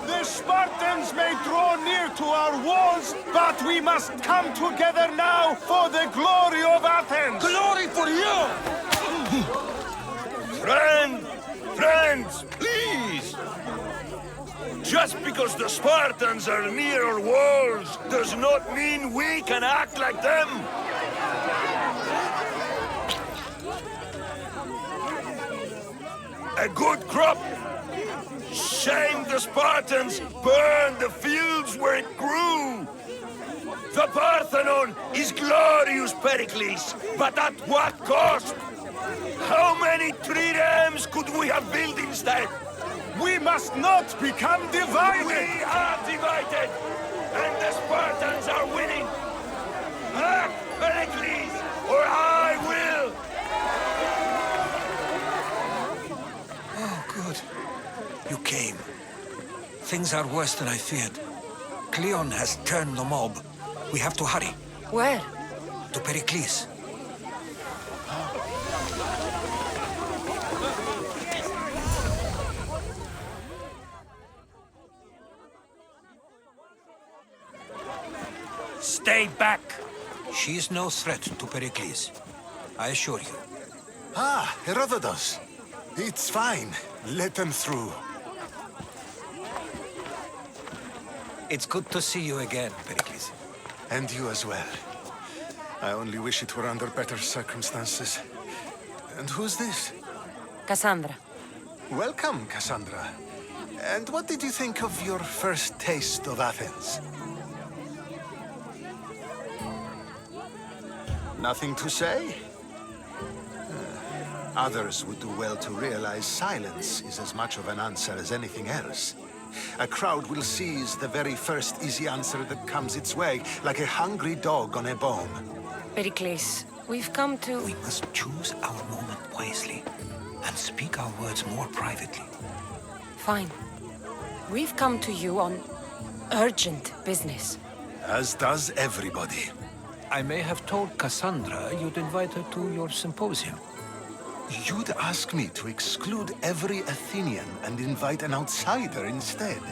The Spartans may draw near to our walls, but we must come together now for the glory of Athens! Glory for you! Friends, please! Just because the Spartans are near our walls does not mean we can act like them! A good crop! Shame the Spartans burned the fields where it grew! The Parthenon is glorious, Pericles, but at what cost? How many triremes could we have built instead? We must not become divided! We are divided! And the Spartans are winning! Act, Pericles, or I will! Oh, good. You came. Things are worse than I feared. Cleon has turned the mob. We have to hurry. Where? To Pericles. Stay back! She is no threat to Pericles. I assure you. Ah, Herodotus. It's fine. Let them through. It's good to see you again, Pericles. And you as well. I only wish it were under better circumstances. And who's this? Cassandra. Welcome, Cassandra. And what did you think of your first taste of Athens? Nothing to say? Others would do well to realize silence is as much of an answer as anything else. A crowd will seize the very first easy answer that comes its way, like a hungry dog on a bone. Pericles, we've come to... We must choose our moment wisely and speak our words more privately. Fine. We've come to you on urgent business. As does everybody. I may have told Cassandra you'd invite her to your symposium. You'd ask me to exclude every Athenian and invite an outsider instead.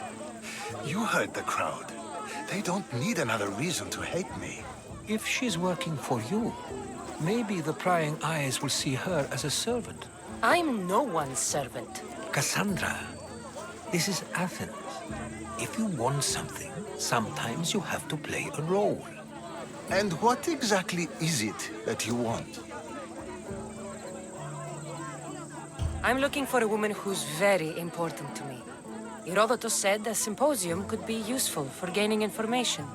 You heard the crowd. They don't need another reason to hate me. If she's working for you, maybe the prying eyes will see her as a servant. I'm no one's servant. Cassandra, this is Athens. If you want something, sometimes you have to play a role. And what exactly is it that you want? I'm looking for a woman who's very important to me. Herodotus said a symposium could be useful for gaining information.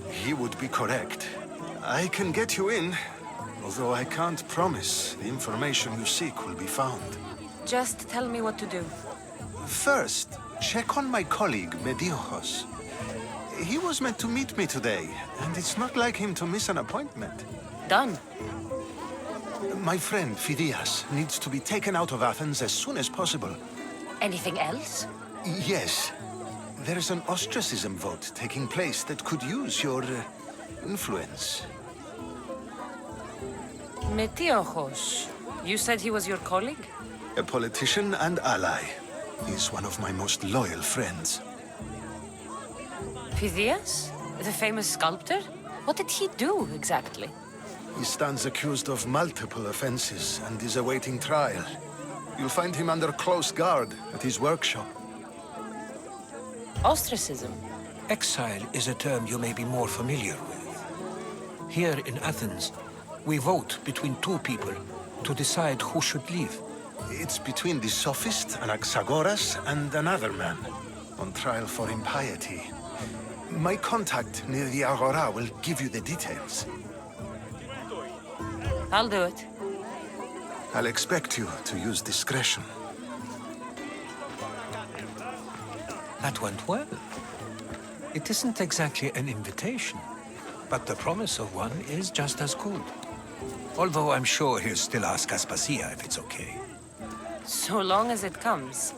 He would be correct. I can get you in, although I can't promise the information you seek will be found. Just tell me what to do. First, check on my colleague, Mediochos. He was meant to meet me today, and it's not like him to miss an appointment. Done. My friend, Phidias, needs to be taken out of Athens as soon as possible. Anything else? Yes. There is an ostracism vote taking place that could use your influence. Metiochos. You said he was your colleague? A politician and ally. He's one of my most loyal friends. Phidias? The famous sculptor? What did he do, exactly? He stands accused of multiple offenses and is awaiting trial. You'll find him under close guard at his workshop. Ostracism? Exile is a term you may be more familiar with. Here in Athens, we vote between two people to decide who should leave. It's between the sophist Anaxagoras and another man, on trial for impiety. My contact near the Agora will give you the details. I'll do it. I'll expect you to use discretion. That went well. It isn't exactly an invitation, but the promise of one is just as good. Although I'm sure he'll still ask Aspasia if it's okay. So long as it comes.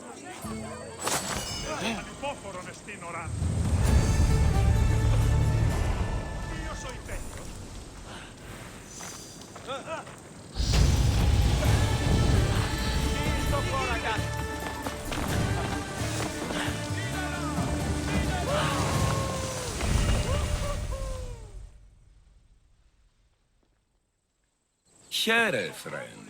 Here, friend.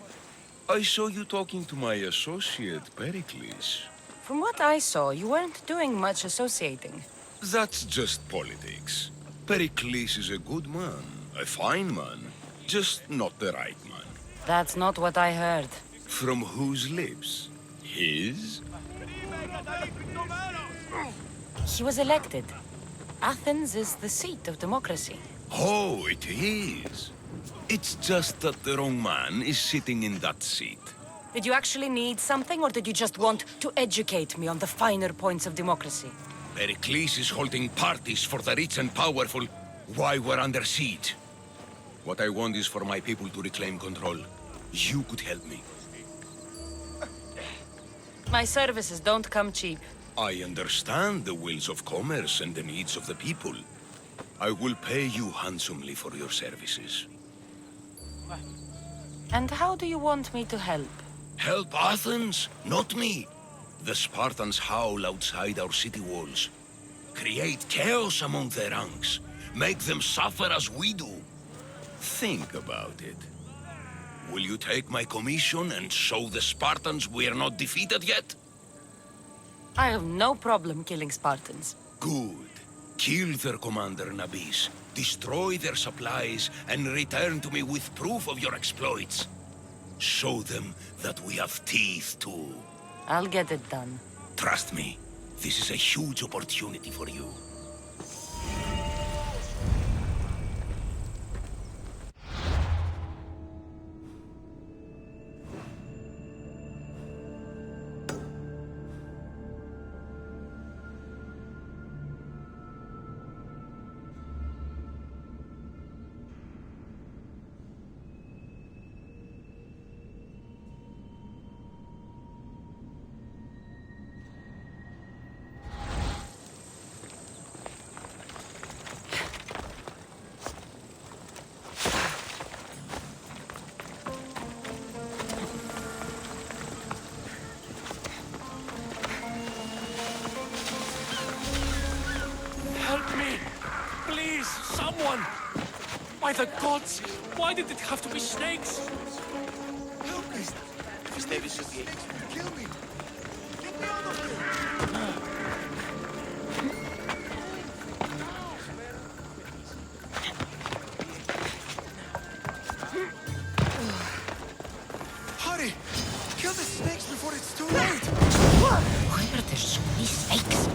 I saw you talking to my associate, Pericles. From what I saw, you weren't doing much associating. That's just politics. Pericles is a good man, a fine man, just not the right man. That's not what I heard. From whose lips? His? He was elected. Athens is the seat of democracy. Oh, it is. It's just that the wrong man is sitting in that seat. Did you actually need something, or did you just want to educate me on the finer points of democracy? Pericles is holding parties for the rich and powerful while we're under siege. What I want is for my people to reclaim control. You could help me. My services don't come cheap. I understand the wills of commerce and the needs of the people. I will pay you handsomely for your services. And how do you want me to help? Help Athens, not me. The Spartans howl outside our city walls. Create chaos among their ranks. Make them suffer as we do. Think about it. Will you take my commission and show the Spartans we are not defeated yet? I have no problem killing Spartans. Good. Kill their commander Nabis, destroy their supplies, and return to me with proof of your exploits. Show them that we have teeth too. I'll get it done. Trust me, this is a huge opportunity for you. Help me! Please, someone! By the gods, why did it have to be snakes? Help me! Kill me! Get me out of here! Hurry! Kill the snakes before it's too late! Why are there so many snakes?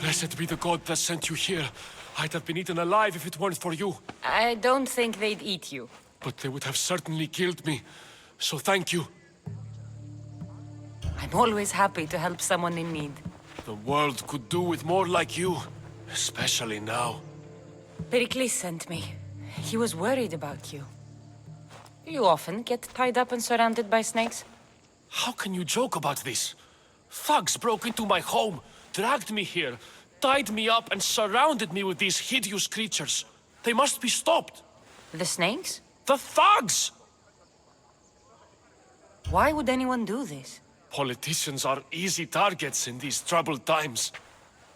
Blessed be the god that sent you here. I'd have been eaten alive if it weren't for you. I don't think they'd eat you. But they would have certainly killed me. So thank you. I'm always happy to help someone in need. The world could do with more like you. Especially now. Pericles sent me. He was worried about you. You often get tied up and surrounded by snakes? How can you joke about this? Thugs broke into my home, dragged me here, tied me up and surrounded me with these hideous creatures. They must be stopped. The snakes? The thugs! Why would anyone do this? Politicians are easy targets in these troubled times.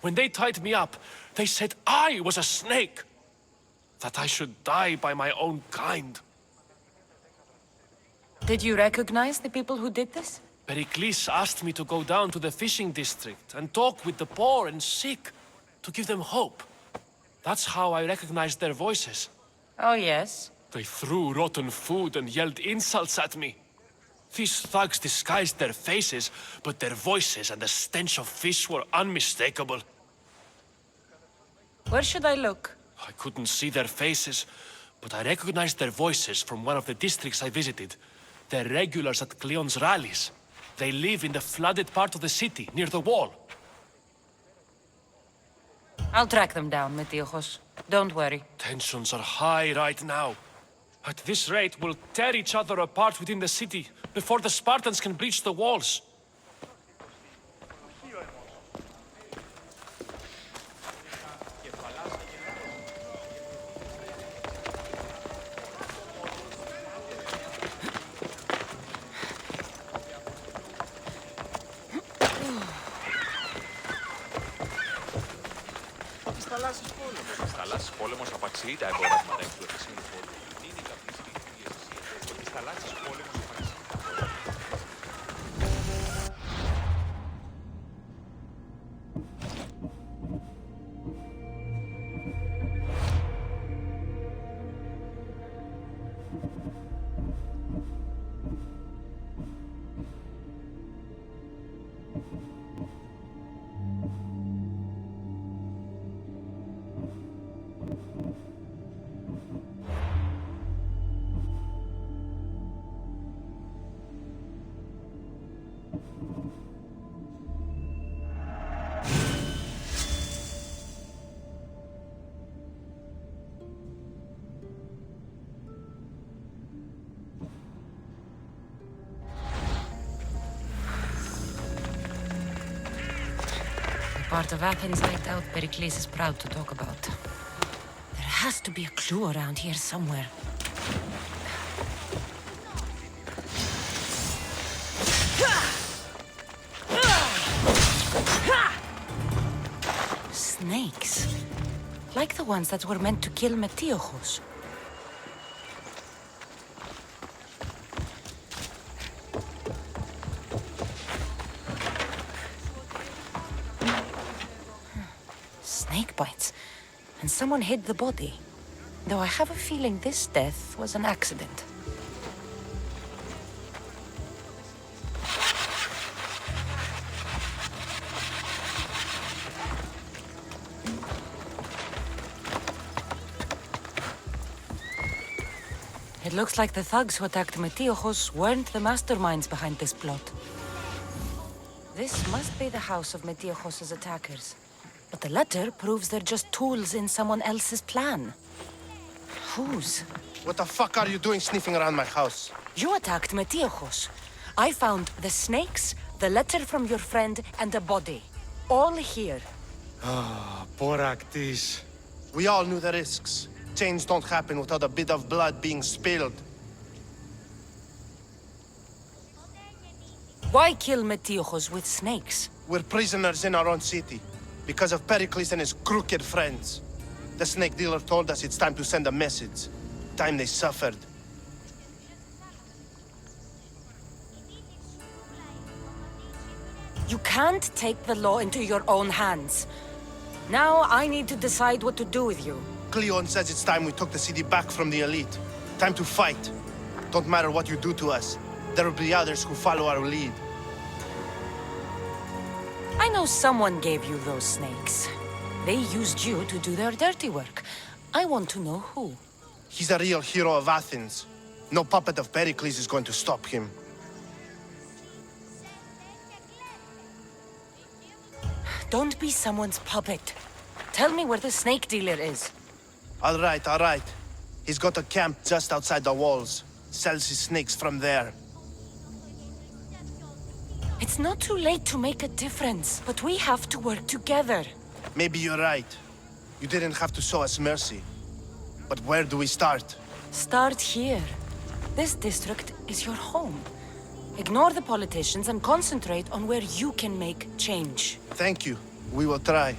When they tied me up, they said I was a snake. That I should die by my own kind. Did you recognize the people who did this? Pericles asked me to go down to the fishing district and talk with the poor and sick, to give them hope. That's how I recognized their voices. Oh, yes. They threw rotten food and yelled insults at me. These thugs disguised their faces, but their voices and the stench of fish were unmistakable. Where should I look? I couldn't see their faces, but I recognized their voices from one of the districts I visited. They're regulars at Cleon's rallies. They live in the flooded part of the city, near the wall. I'll track them down, Metiochos. Don't worry. Tensions are high right now. At this rate, we'll tear each other apart within the city before the Spartans can breach the walls. Της θαλάσσης πόλεμος. Της θαλάσσης πόλεμος απαξιεί τα εμπορεύματα εκ του Εφησίνου πόλεμου. Είναι η καπνιστή της Εφησίας. Της θαλάσσης πόλεμος απαξιεί τα εμπορεύματα. Part of Athens I doubt Pericles is proud to talk about. There has to be a clue around here somewhere. Snakes. Like the ones that were meant to kill Metiochos. Snake bites. And someone hid the body. Though I have a feeling this death was an accident. It looks like the thugs who attacked Metiochos weren't the masterminds behind this plot. This must be the house of Metiochos' attackers. But the letter proves they're just tools in someone else's plan. Whose? What the fuck are you doing sniffing around my house? You attacked Metiochos. I found the snakes, the letter from your friend, and a body. All here. Poraktis. We all knew the risks. Change don't happen without a bit of blood being spilled. Why kill Metiochos with snakes? We're prisoners in our own city. Because of Pericles and his crooked friends. The snake dealer told us it's time to send a message. Time they suffered. You can't take the law into your own hands. Now I need to decide what to do with you. Cleon says it's time we took the city back from the elite. Time to fight. Don't matter what you do to us. There will be others who follow our lead. I know someone gave you those snakes. They used you to do their dirty work. I want to know who. He's a real hero of Athens. No puppet of Pericles is going to stop him. Don't be someone's puppet. Tell me where the snake dealer is. All right. He's got a camp just outside the walls. Sells his snakes from there. It's not too late to make a difference, but we have to work together. Maybe you're right. You didn't have to show us mercy. But where do we start? Start here. This district is your home. Ignore the politicians and concentrate on where you can make change. Thank you. We will try.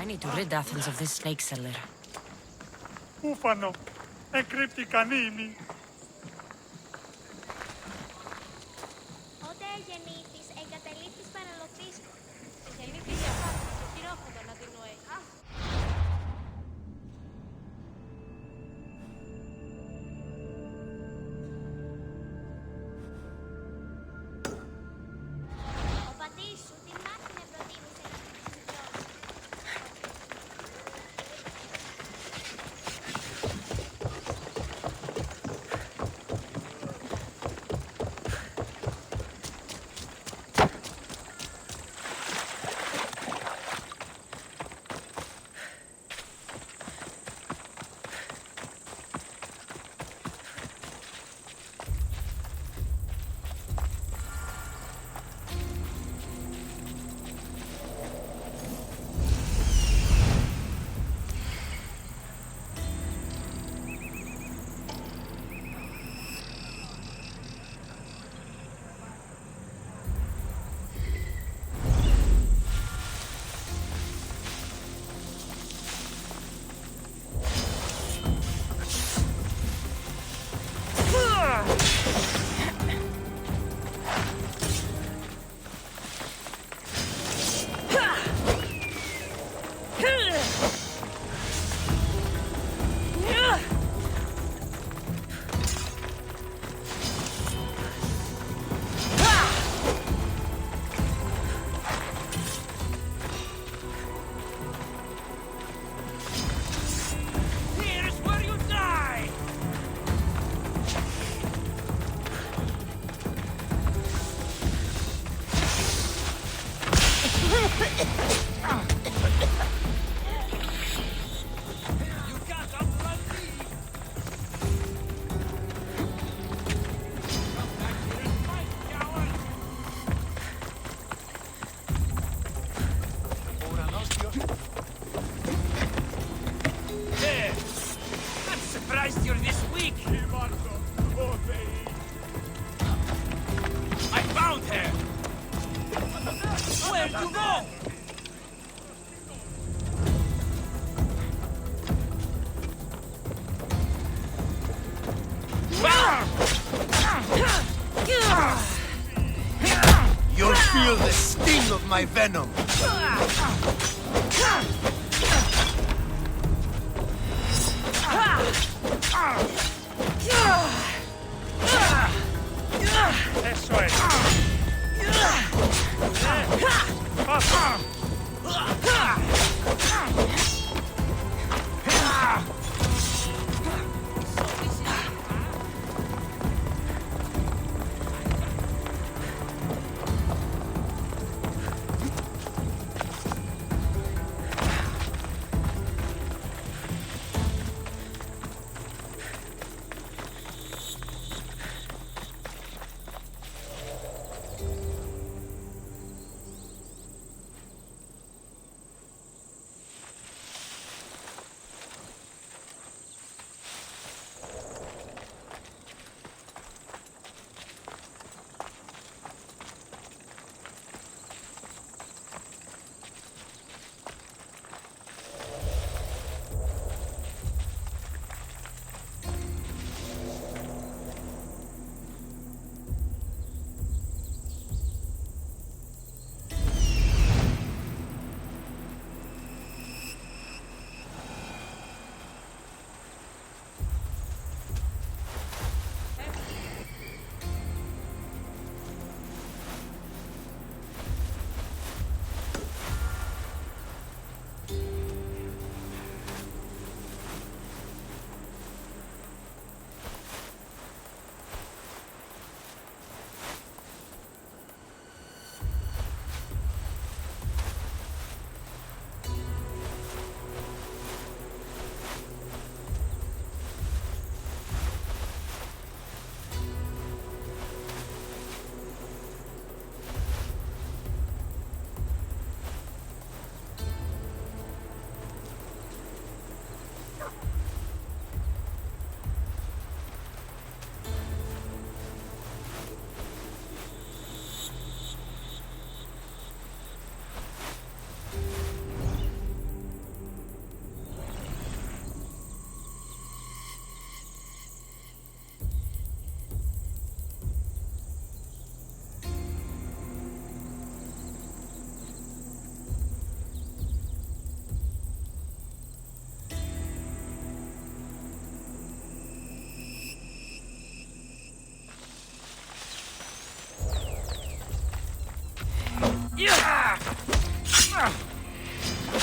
I need to rid Athens of this snake seller. Ufano, encrypti canini. Ότε γεννήτης εγκαταλείπτης παραλωτής. Γεννήτης για φάμπη, το χειρόφωτο να την νοεί. Ο πατής σου τι μάχη προτίμησε να my venom. Eso es.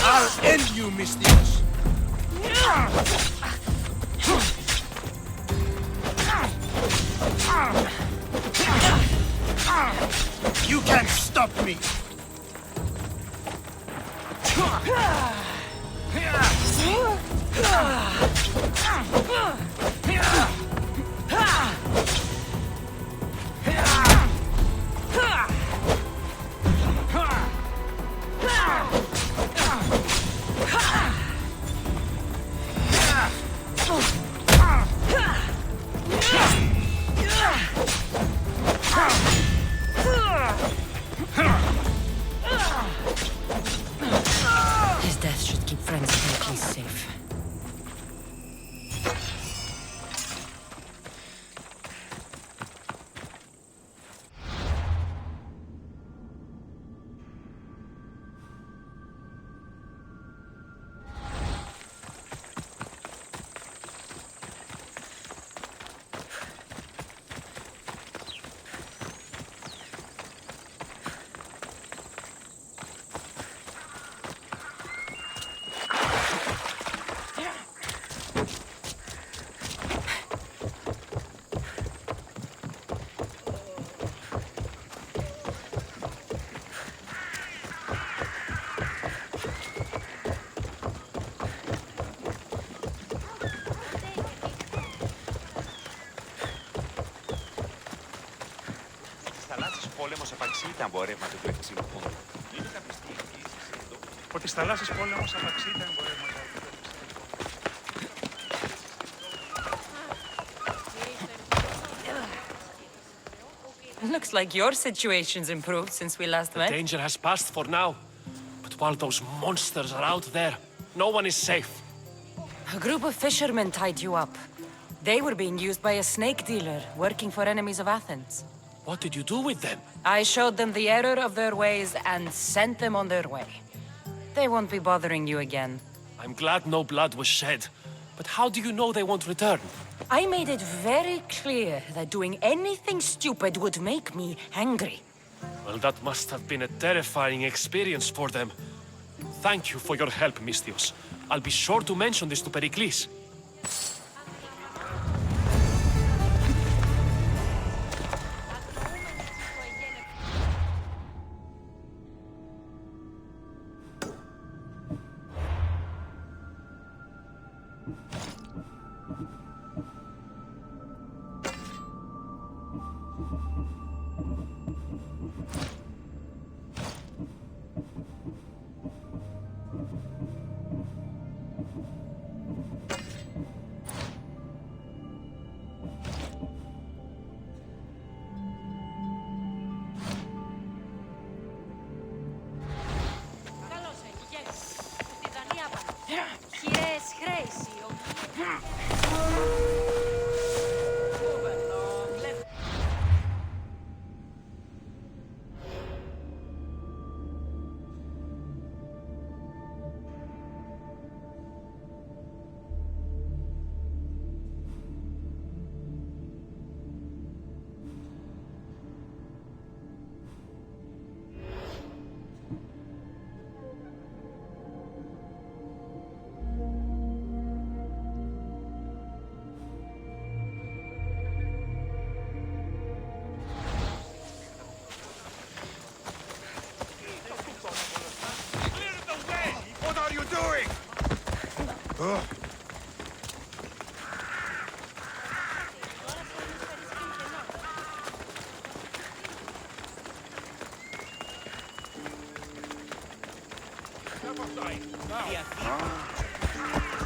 I'll end you, Mistios. You can't stop me. His death should keep friends of Heracles safe. πόλεμος απαξίει τα εμπορεύματα του Εφησίνου Πόντου. Είναι κάποια στιγμή εδώ. Ότι στα θαλάσσης πόλεμος απαξίει τα εμπορεύματα του Looks like your situation's improved since we last The met. danger has passed for now. But while those monsters are out there, no one is safe. A group of fishermen tied you up. They were being used by a snake dealer working for enemies of Athens. What did you do with them? I showed them the error of their ways and sent them on their way. They won't be bothering you again. I'm glad no blood was shed. But how do you know they won't return? I made it very clear that doing anything stupid would make me angry. Well, that must have been a terrifying experience for them. Thank you for your help, Misthios. I'll be sure to mention this to Pericles.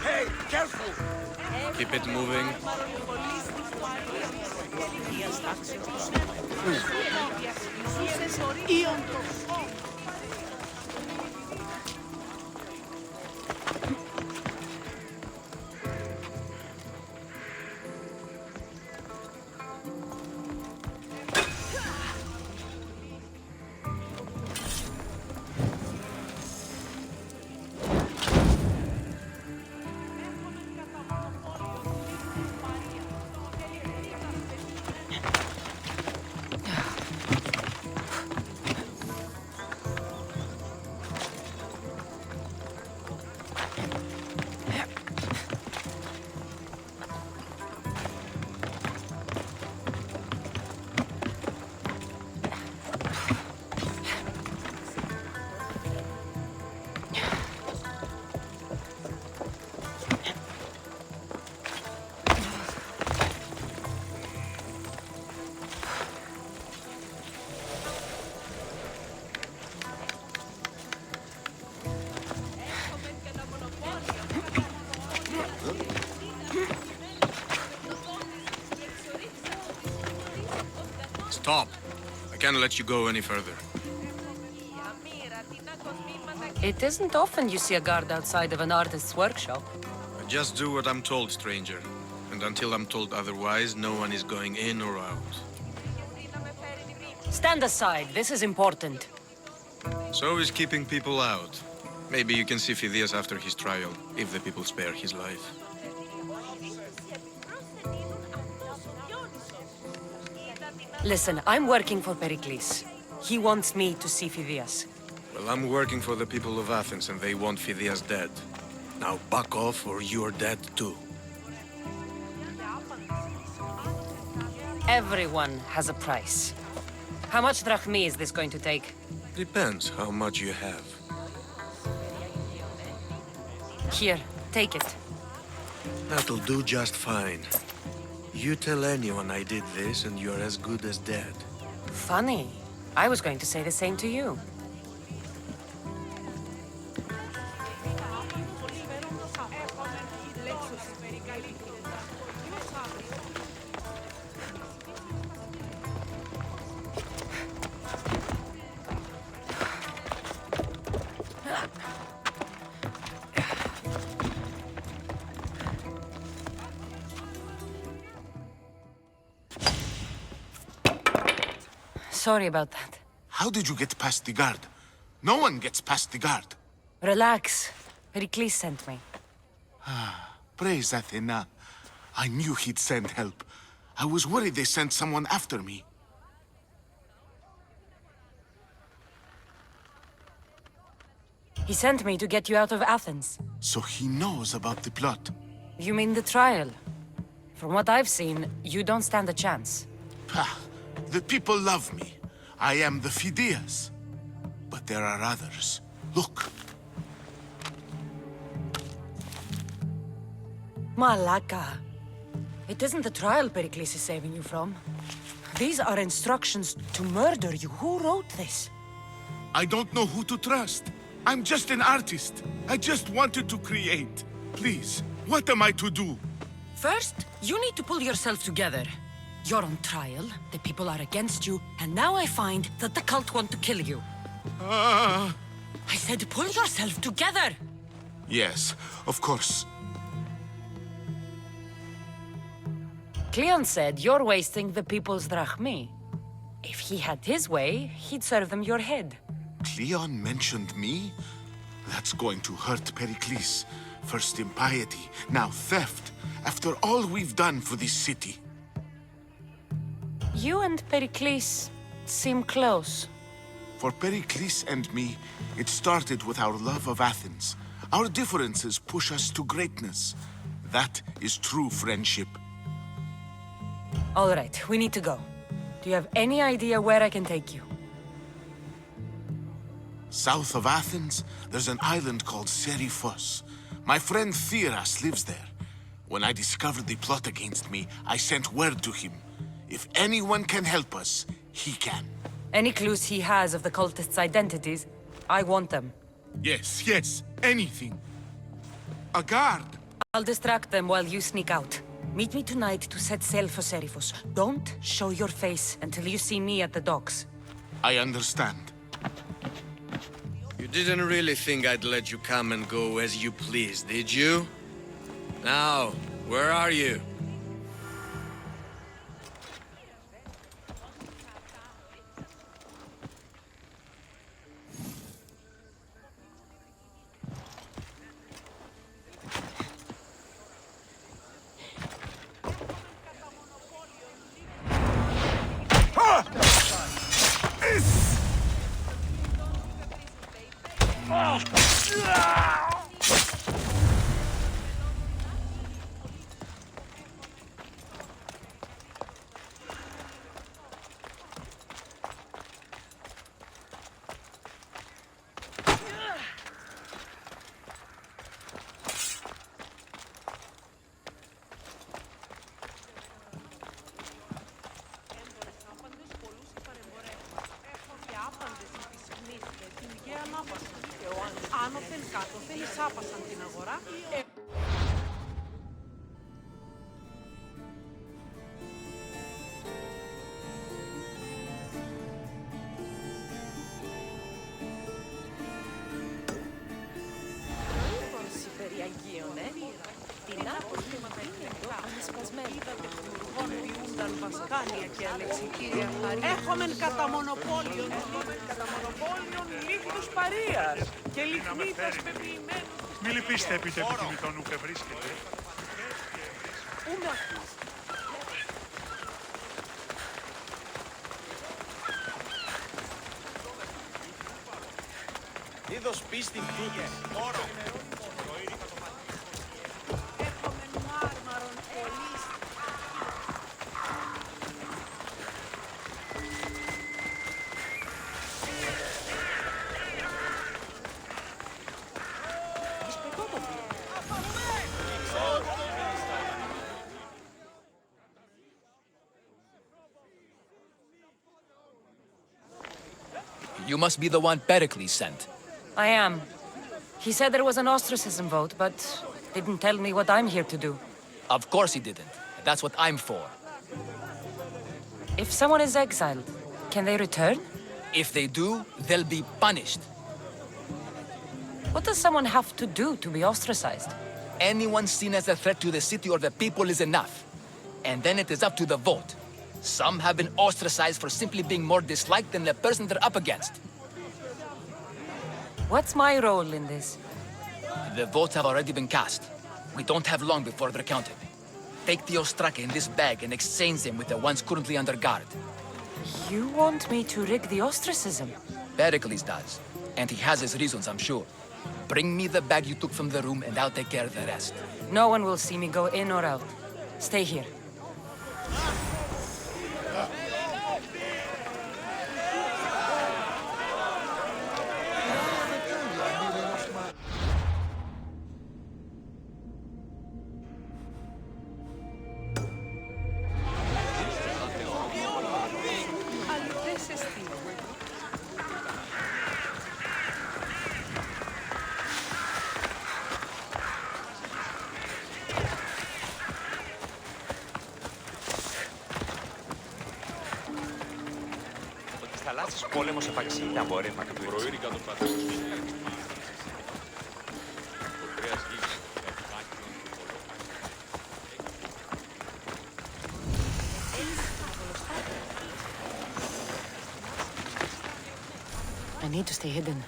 Hey, careful! Keep it moving. Stop. I can't let you go any further. It isn't often you see a guard outside of an artist's workshop. I just do what I'm told, stranger. And until I'm told otherwise, no one is going in or out. Stand aside. This is important. So is keeping people out. Maybe you can see Phidias after his trial, if the people spare his life. Listen, I'm working for Pericles. He wants me to see Phidias. Well, I'm working for the people of Athens, and they want Phidias dead. Now back off, or you're dead too. Everyone has a price. How much drachmi is this going to take? Depends how much you have. Here, take it. That'll do just fine. You tell anyone I did this, and you're as good as dead. Funny. I was going to say the same to you. sorry about that. How did you get past the guard? No one gets past the guard. Relax. Pericles sent me. Praise Athena. I knew he'd send help. I was worried they sent someone after me. He sent me to get you out of Athens. So he knows about the plot. You mean the trial? From what I've seen, you don't stand a chance. Pah, the people love me. I am the Phidias. But there are others. Look. Malaka. It isn't the trial Pericles is saving you from. These are instructions to murder you. Who wrote this? I don't know who to trust. I'm just an artist. I just wanted to create. Please, what am I to do? First, you need to pull yourself together. You're on trial, the people are against you, and now I find that the cult want to kill you. I said pull yourself together! Yes, of course. Cleon said you're wasting the people's drachmi. If he had his way, he'd serve them your head. Cleon mentioned me? That's going to hurt Pericles. First impiety, now theft. After all we've done for this city. You and Pericles seem close. For Pericles and me, it started with our love of Athens. Our differences push us to greatness. That is true friendship. All right, we need to go. Do you have any idea where I can take you? South of Athens, there's an island called Seriphos. My friend Theras lives there. When I discovered the plot against me, I sent word to him. If anyone can help us, he can. Any clues he has of the cultists' identities, I want them. Yes, yes, anything. A guard! I'll distract them while you sneak out. Meet me tonight to set sail for Seriphos. Don't show your face until you see me at the docks. I understand. You didn't really think I'd let you come and go as you please, did you? Now, where are you? Άνωθεν κάτωθεν εισάπασαν την αγορά. Την άποψη είναι εδώ ανεσπασμένη. Χωνοποιούνταν βασκάνια και αλεξιτήρια χαρία. Έχομεν κατά μονοπόλιον λίγνους παρείας και λιχνίτας πεποιημένους. Μη λυπήστε επί το επιτιμητόν ουκ βρίσκεται. Ούμε αυτούς. Είδος πίστην τούτης. Όρο. Έχομεν μάρμαρον πολύς. You must be the one Pericles sent. I am. He said there was an ostracism vote, but didn't tell me what I'm here to do. Of course he didn't. That's what I'm for. If someone is exiled, can they return? If they do, they'll be punished. What does someone have to do to be ostracized? Anyone seen as a threat to the city or the people is enough. And then it is up to the vote. Some have been ostracized for simply being more disliked than the person they're up against. What's my role in this? The votes have already been cast. We don't have long before they're counted. Take the Ostraka in this bag and exchange them with the ones currently under guard. You want me to rig the ostracism? Pericles does. And he has his reasons, I'm sure. Bring me the bag you took from the room and I'll take care of the rest. No one will see me go in or out. Stay here. Θαλάσσιος πόλεμος επαξιεί τα εμπορεύματα του προήρικα των πατέρων. I need to stay hidden.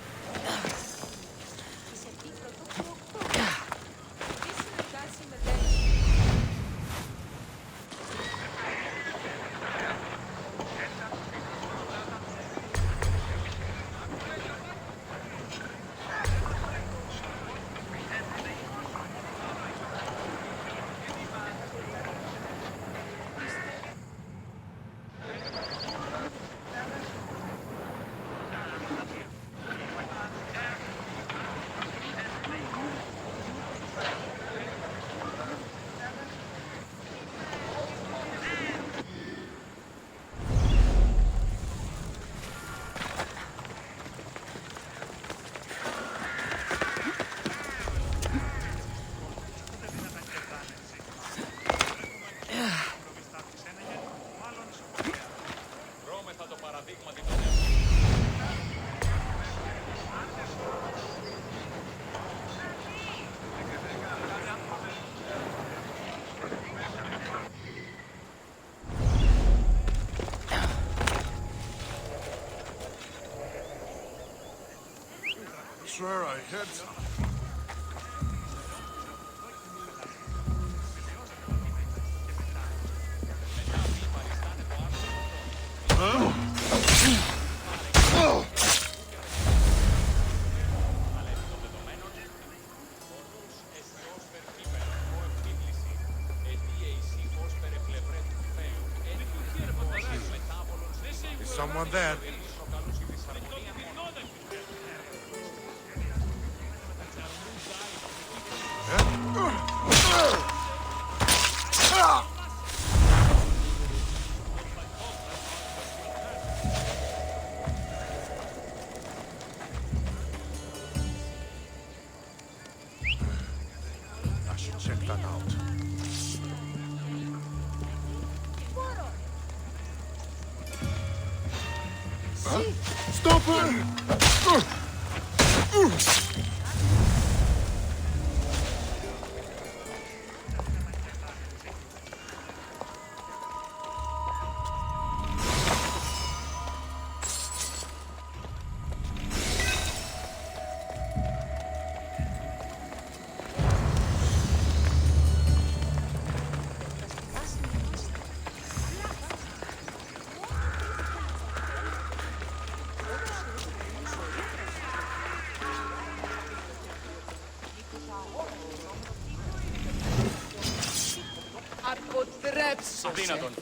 Sure, I had some. Is someone there? I should check that out. Huh? Stop her! Αδύνατον.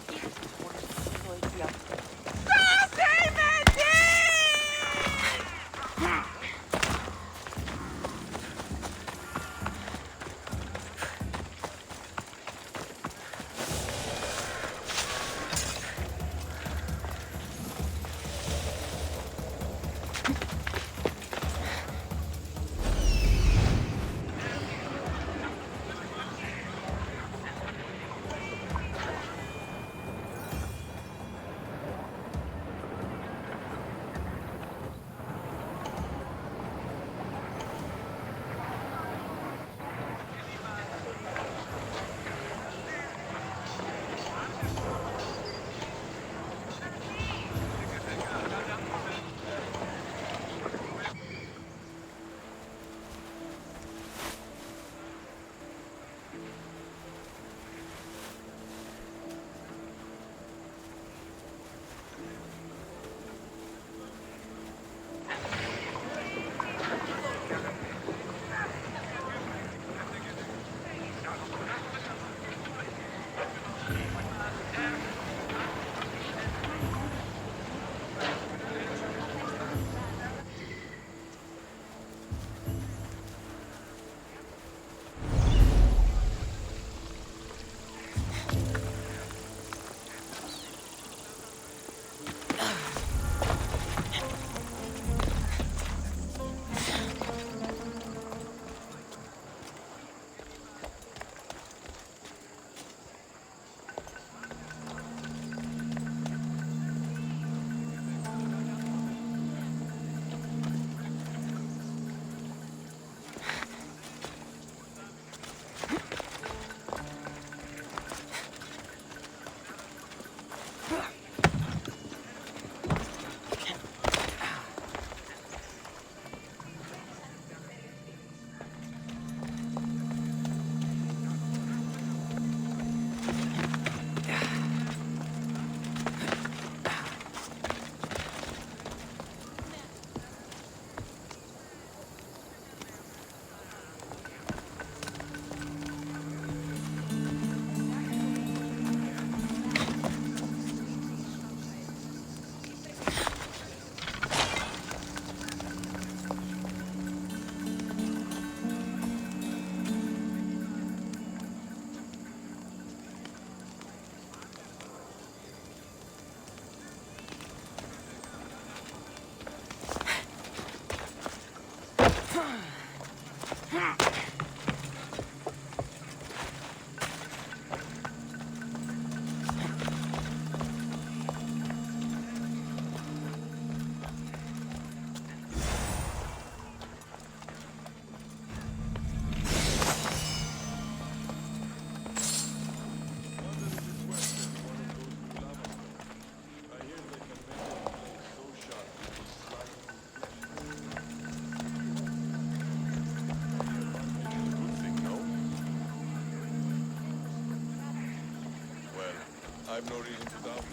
I've no reason to doubt it.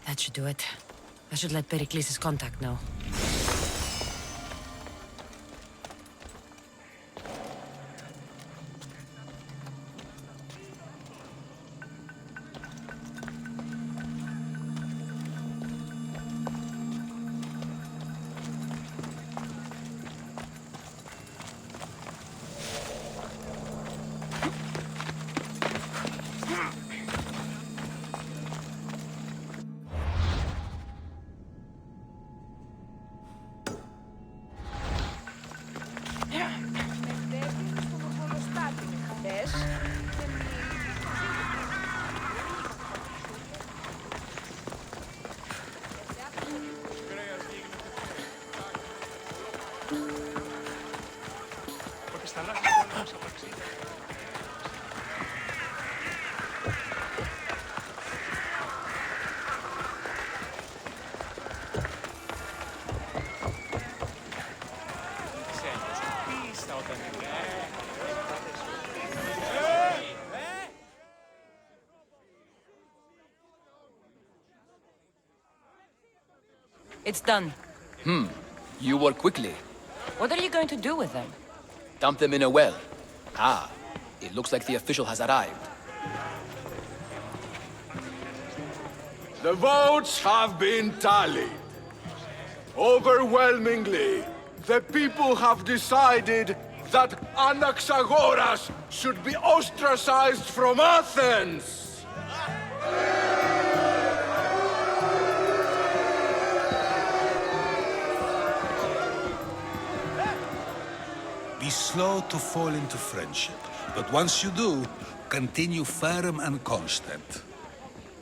That should do it. I should let Pericles' contact know. It's done. You work quickly. What are you going to do with them? Dump them in a well. Ah, it looks like the official has arrived. The votes have been tallied. Overwhelmingly, the people have decided that Anaxagoras should be ostracized from Athens. Be slow to fall into friendship, but once you do, continue firm and constant.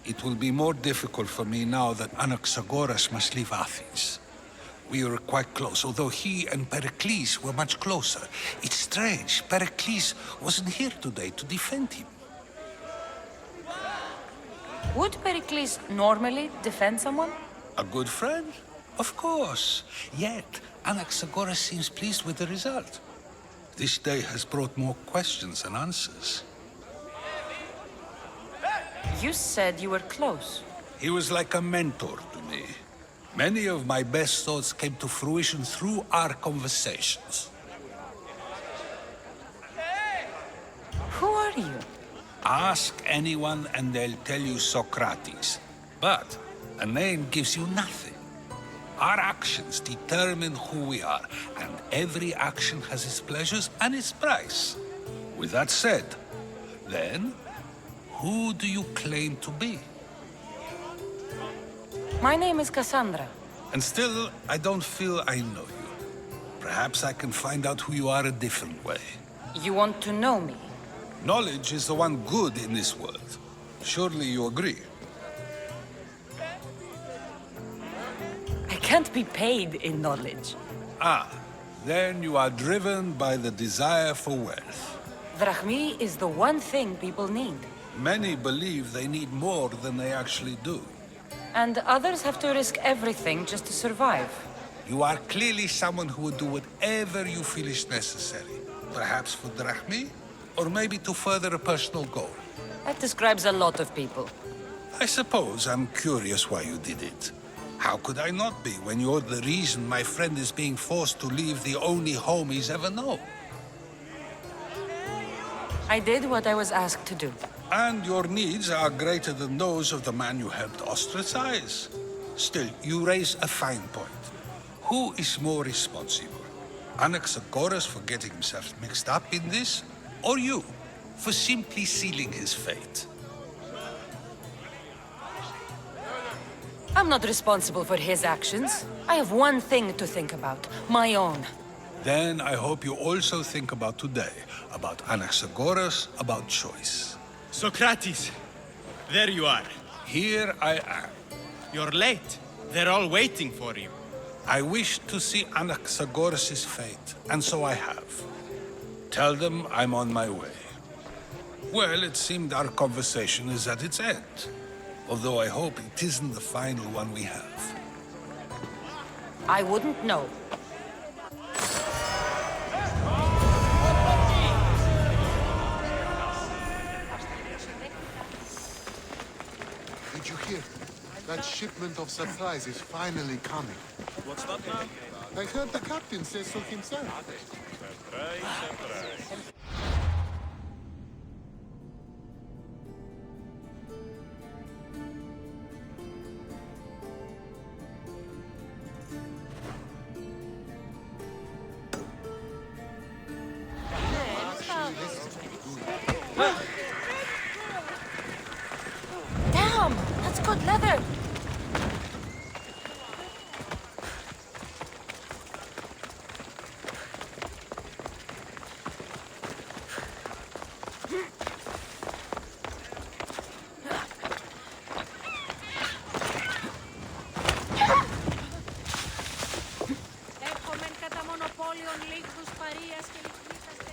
It will be more difficult for me now that Anaxagoras must leave Athens. We were quite close, although he and Pericles were much closer. It's strange, Pericles wasn't here today to defend him. Would Pericles normally defend someone? A good friend? Of course. Yet, Anaxagoras seems pleased with the result. This day has brought more questions than answers. You said you were close. He was like a mentor to me. Many of my best thoughts came to fruition through our conversations. Who are you? Ask anyone and they'll tell you Socrates. But a name gives you nothing. Our actions determine who we are, and every action has its pleasures and its price. With that said, then, who do you claim to be? My name is Cassandra. And still, I don't feel I know you. Perhaps I can find out who you are a different way. You want to know me? Knowledge is the one good in this world. Surely you agree? I can't be paid in knowledge. Ah, then you are driven by the desire for wealth. Drachmi is the one thing people need. Many believe they need more than they actually do. And others have to risk everything just to survive. You are clearly someone who would do whatever you feel is necessary. Perhaps for drachmi, or maybe to further a personal goal. That describes a lot of people. I suppose I'm curious why you did it. How could I not be when you're the reason my friend is being forced to leave the only home he's ever known? I did what I was asked to do. And your needs are greater than those of the man you helped ostracize. Still, you raise a fine point. Who is more responsible? Anaxagoras for getting himself mixed up in this, Or you, for simply sealing his fate? I'm not responsible for his actions. I have one thing to think about, my own. Then I hope you also think about today, about Anaxagoras, about choice. Socrates! There you are. Here I am. You're late. They're all waiting for you. I wish to see Anaxagoras' fate, and so I have. Tell them I'm on my way. Well, it seemed our conversation is at its end. Although I hope it isn't the final one we have. I wouldn't know. Did you hear? That shipment of supplies is finally coming. What's that now? I heard the captain say so himself. Damn! That's good leather! Έχομεν κατά μονοπόλιον λίγους παρείας και λυκνίσαστε.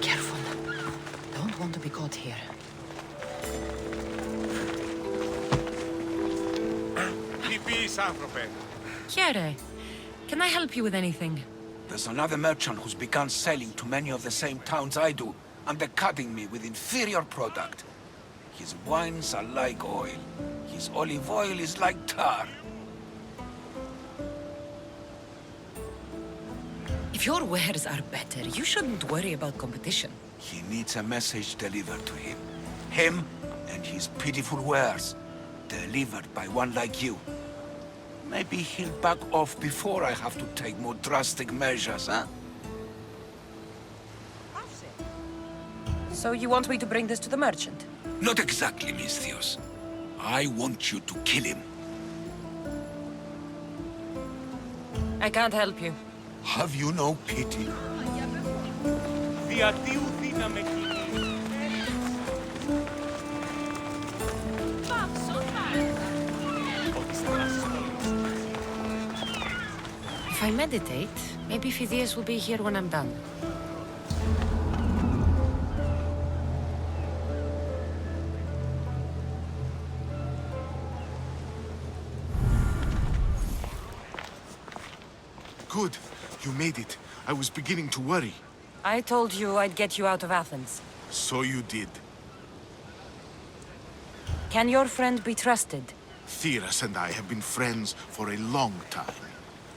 Careful. Don't want to be caught here. Τι πεις, άνθρωπε? Chiere, can I help you with anything? There's another merchant who's begun selling to many of the same towns I do, undercutting me with inferior product. His wines are like oil. His olive oil is like tar. If your wares are better, you shouldn't worry about competition. He needs a message delivered to him. Him and his pitiful wares, delivered by one like you. Maybe he'll back off before I have to take more drastic measures, huh? So you want me to bring this to the merchant? Not exactly, Misthios. I want you to kill him. I can't help you. Have you no pity? Διατίου δύναμε κοινή. Πάψω, Ότι στράσεις πόλεμος. If I meditate, maybe Phidias will be here when I'm done. Good. You made it. I was beginning to worry. I told you I'd get you out of Athens. So you did. Can your friend be trusted? Theras and I have been friends for a long time.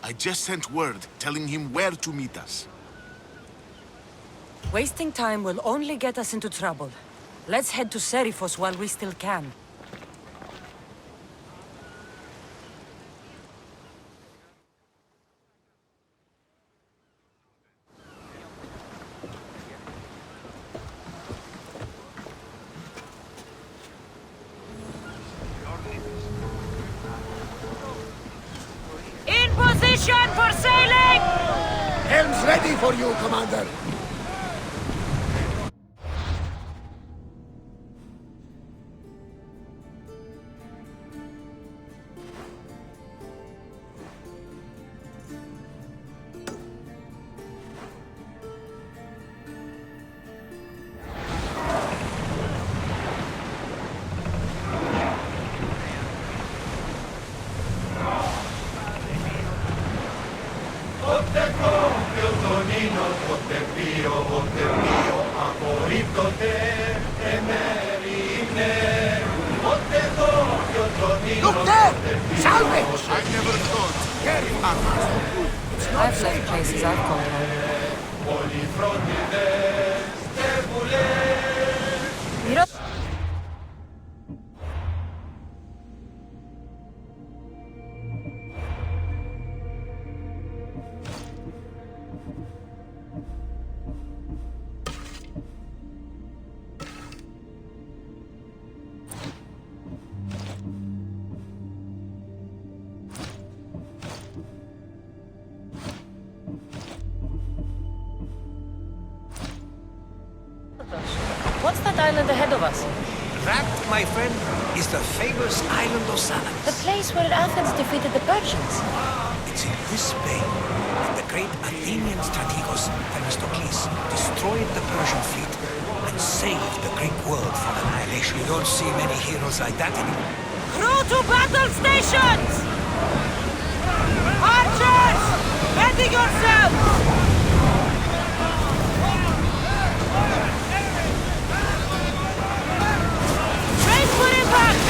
I just sent word telling him where to meet us. Wasting time will only get us into trouble. Let's head to Seriphos while we still can. In position for sailing! Helm's ready for you, Commander. Look there! Salvage! I never thought. I've left places I've called home. What's that island ahead of us? That, my friend, is the famous island of Salamis. The place where Athens defeated the Persians. It's in this bay that the great Athenian strategos Themistocles destroyed the Persian fleet and saved the Greek world from annihilation. You don't see many heroes like that anymore. Crew to battle stations! Archers! Ready yourselves! Brace for impact!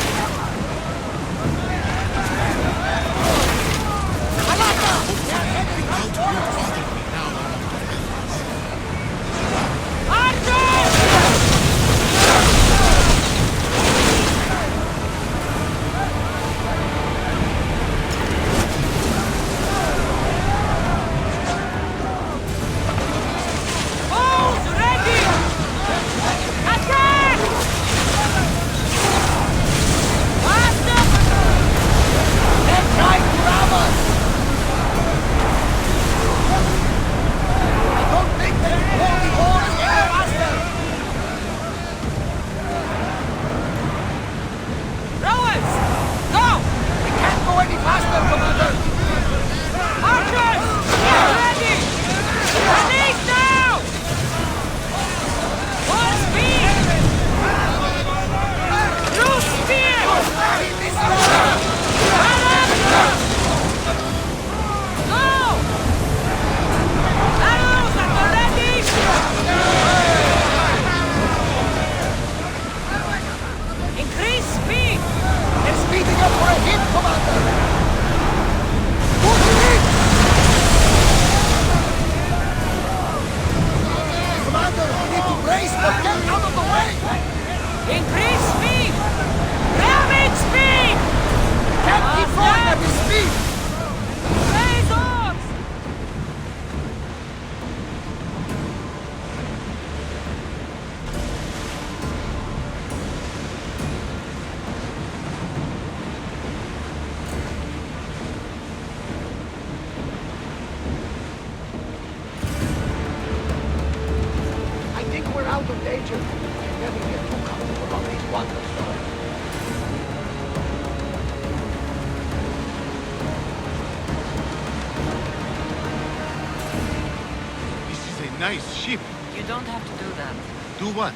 ship. You don't have to do that. Do what?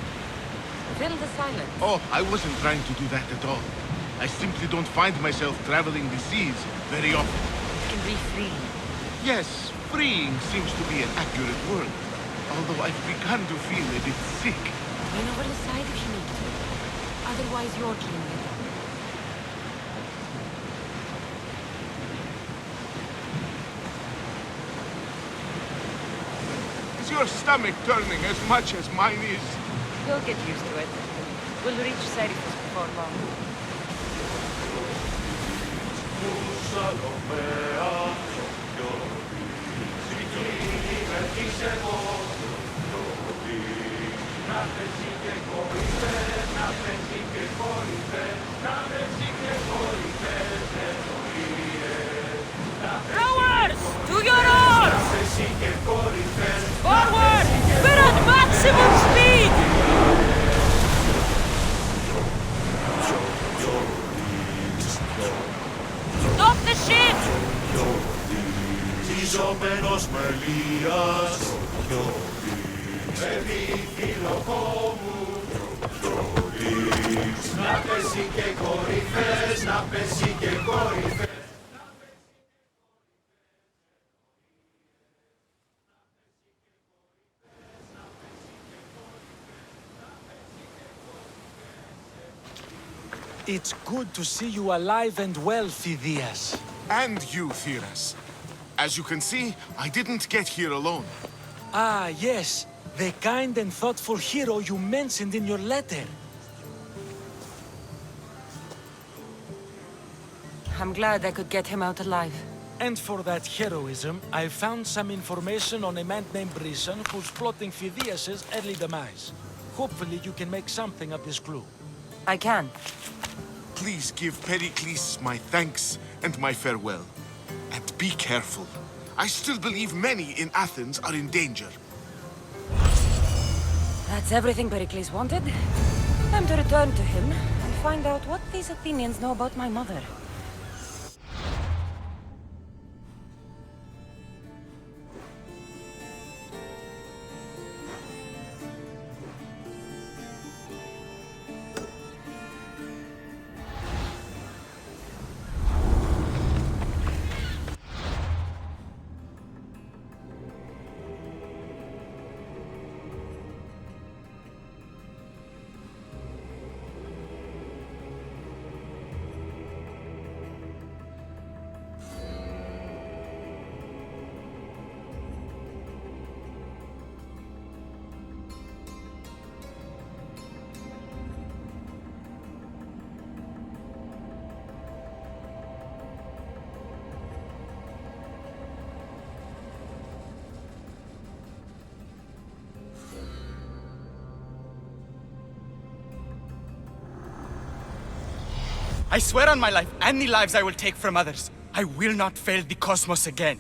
Fill the silence. Oh, I wasn't trying to do that at all. I simply don't find myself traveling the seas very often. It can be freeing. Yes, freeing seems to be an accurate word. Although I've begun to feel a bit sick. Lean over the side if you need to. Otherwise, you're clean. Is your stomach turning as much as mine is? You'll get used to it. We'll reach Serifus before long. Rowers! To your oars! Forward! We're at maximum speed! Stop the ship! Ζιζόμενος μελίας, παιδί φιλοκόμου, να πέσει και κορυφές, να πέσει και κορυφές. It's good to see you alive and well, Phidias. And you, Theras. As you can see, I didn't get here alone. Ah, yes. The kind and thoughtful hero you mentioned in your letter. I'm glad I could get him out alive. And for that heroism, I found some information on a man named Brisson who's plotting Phidias' early demise. Hopefully you can make something of this clue. I can. Please give Pericles my thanks and my farewell. And be careful. I still believe many in Athens are in danger. That's everything Pericles wanted. Time to return to him and find out what these Athenians know about my mother. I swear on my life, any lives I will take from others, I will not fail the cosmos again.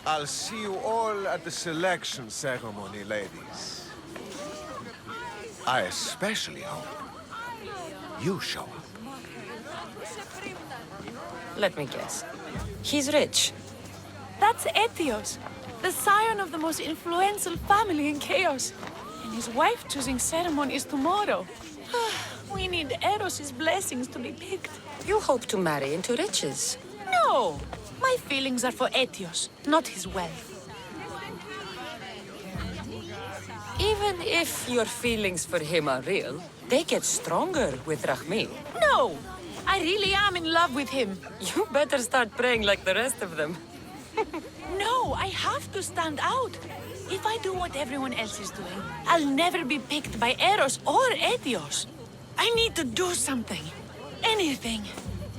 I'll see you all at the selection ceremony, ladies. I especially hope you show up. Let me guess. He's rich. That's Etios, the scion of the most influential family in Chaos. And his wife-choosing ceremony is tomorrow. We need Eros's blessings to be picked. You hope to marry into riches. No! My feelings are for Etios, not his wealth. Even if your feelings for him are real, they get stronger with Rahmi. No! I really am in love with him. You better start praying like the rest of them. No, I have to stand out. If I do what everyone else is doing, I'll never be picked by Eros or Etios. I need to do something. Anything.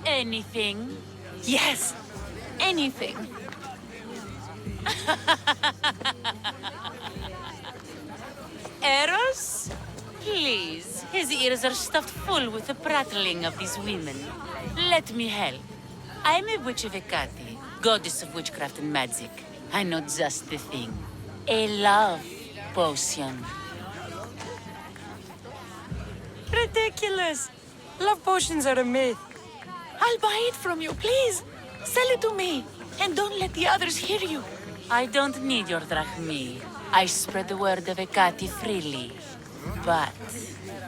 Anything? Yes, anything. Eros? Please, his ears are stuffed full with the prattling of these women. Let me help. I'm a witch of Hecate, goddess of witchcraft and magic. I know just the thing. A love potion. Ridiculous! Love potions are a myth. I'll buy it from you, please. Sell it to me, and don't let the others hear you. I don't need your drachmi. I spread the word of Hecate freely. But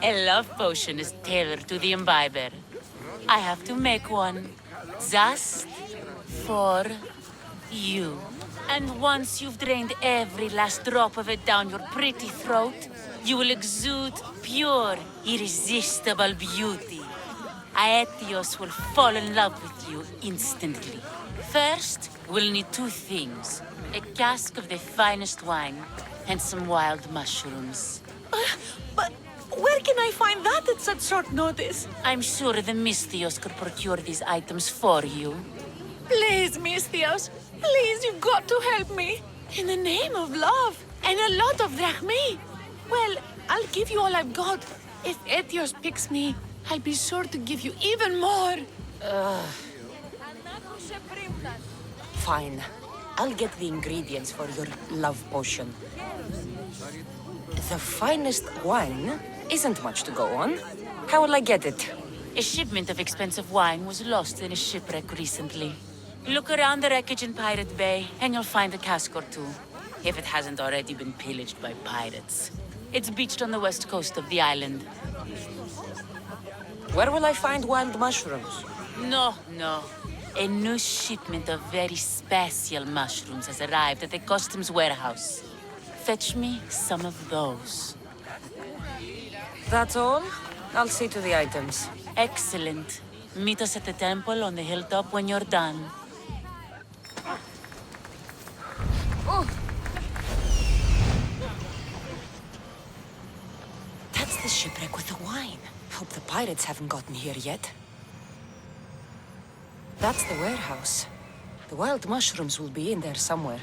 a love potion is tailored to the imbiber. I have to make one just for you. And once you've drained every last drop of it down your pretty throat, you will exude pure, irresistible beauty. Aetios will fall in love with you instantly. First, we'll need two things. A cask of the finest wine and some wild mushrooms. But where can I find that at such short notice? I'm sure the Mystios could procure these items for you. Please, Mystios. Please, you've got to help me. In the name of love and a lot of drachmi. Well, I'll give you all I've got. If Etios picks me, I'll be sure to give you even more. Fine. I'll get the ingredients for your love potion. The finest wine isn't much to go on. How will I get it? A shipment of expensive wine was lost in a shipwreck recently. Look around the wreckage in Pirate Bay, and you'll find a cask or two, if it hasn't already been pillaged by pirates. It's beached on the west coast of the island. Where will I find wild mushrooms? No. A new shipment of very special mushrooms has arrived at the customs warehouse. Fetch me some of those. That's all? I'll see to the items. Excellent. Meet us at the temple on the hilltop when you're done. Oh. That's the shipwreck with the wine. Hope the pirates haven't gotten here yet. That's the warehouse. The wild mushrooms will be in there somewhere.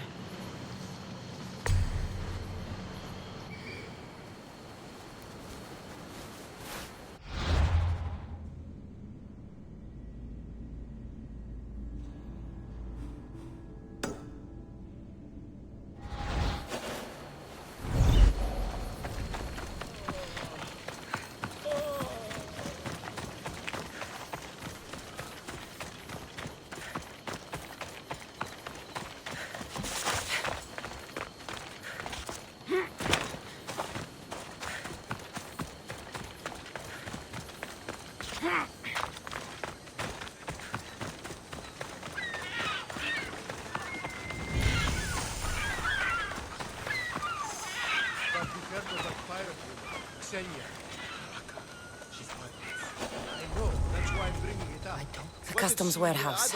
The customs warehouse.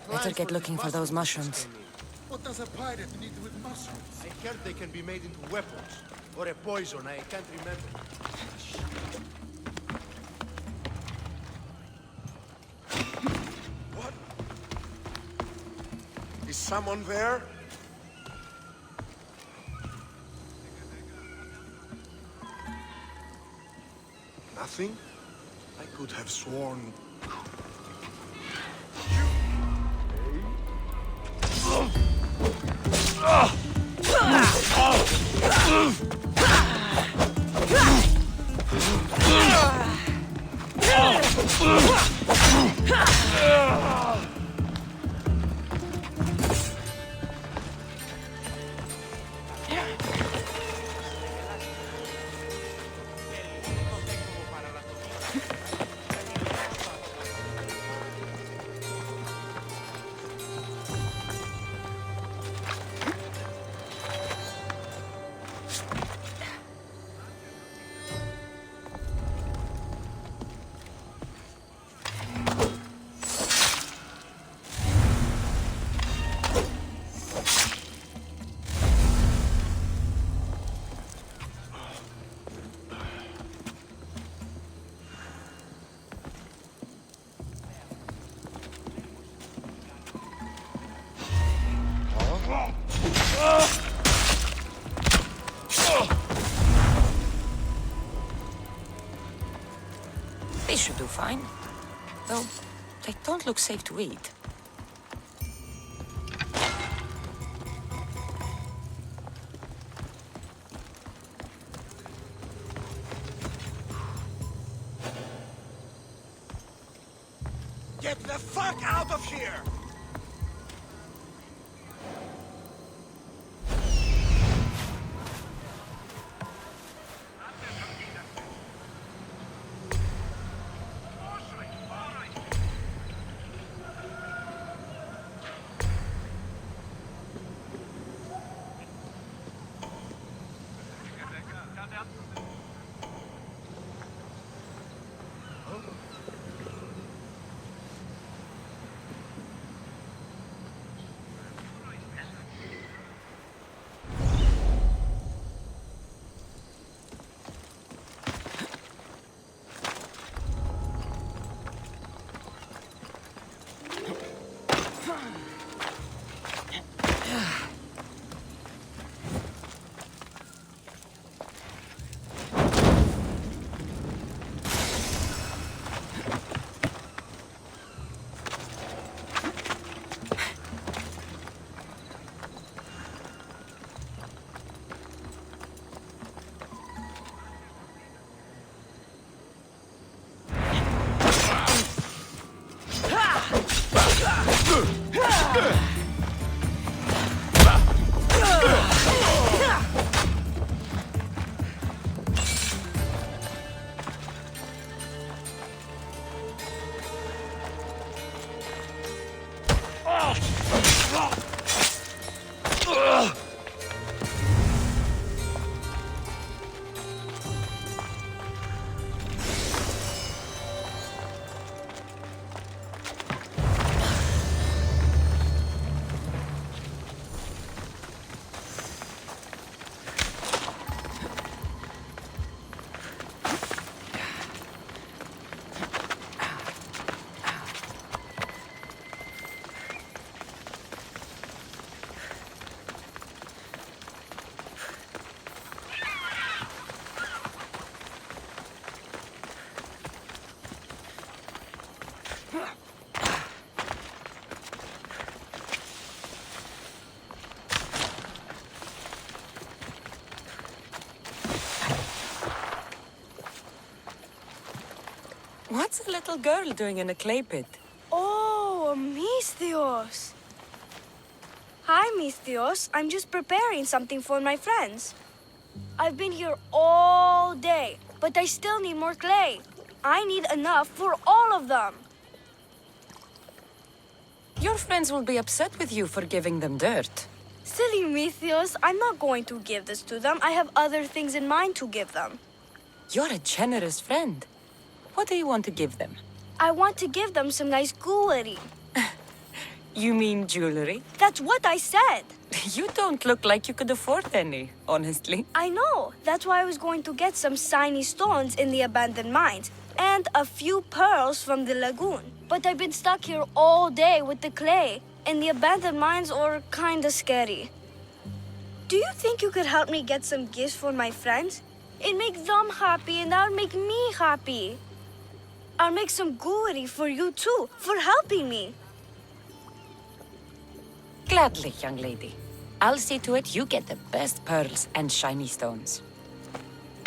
Better get looking for those mushrooms. What does a pirate need with mushrooms? I heard they can be made into weapons. Or a poison, I can't remember. What? Is someone there? Nothing? I could have sworn... They should do fine. Though, they don't look safe to eat. Get the fuck out of here! What's a little girl doing in a clay pit? Oh, Misthios. Hi, Misthios. I'm just preparing something for my friends. I've been here all day, but I still need more clay. I need enough for all of them. Your friends will be upset with you for giving them dirt. Silly Misthios, I'm not going to give this to them. I have other things in mind to give them. You're a generous friend. What do you want to give them? I want to give them some nice jewelry. You mean jewelry? That's what I said. You don't look like you could afford any, honestly. I know. That's why I was going to get some shiny stones in the abandoned mines and a few pearls from the lagoon. But I've been stuck here all day with the clay, and the abandoned mines are kinda scary. Do you think you could help me get some gifts for my friends? It'd make them happy, and that'll make me happy. I'll make some jewelry for you too, for helping me. Gladly, young lady. I'll see to it you get the best pearls and shiny stones.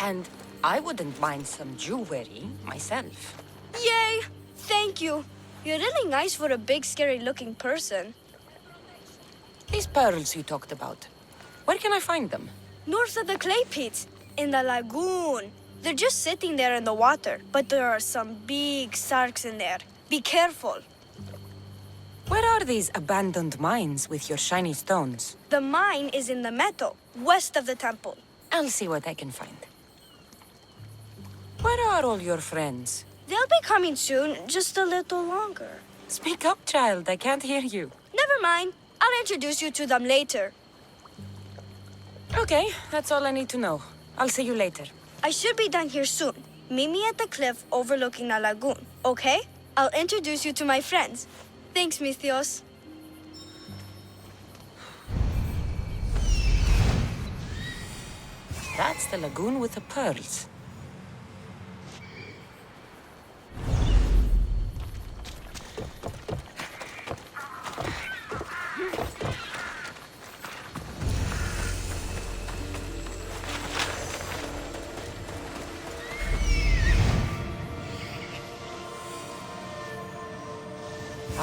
And I wouldn't mind some jewelry myself. Yay! Thank you. You're really nice for a big, scary-looking person. These pearls you talked about, where can I find them? North of the clay pits, in the lagoon. They're just sitting there in the water, but there are some big sharks in there. Be careful. Where are these abandoned mines with your shiny stones? The mine is in the meadow, west of the temple. I'll see what I can find. Where are all your friends? They'll be coming soon, just a little longer. Speak up, child. I can't hear you. Never mind. I'll introduce you to them later. Okay, that's all I need to know. I'll see you later. I should be done here soon. Meet me at the cliff overlooking the lagoon, okay? I'll introduce you to my friends. Thanks, Misthios. That's the lagoon with the pearls.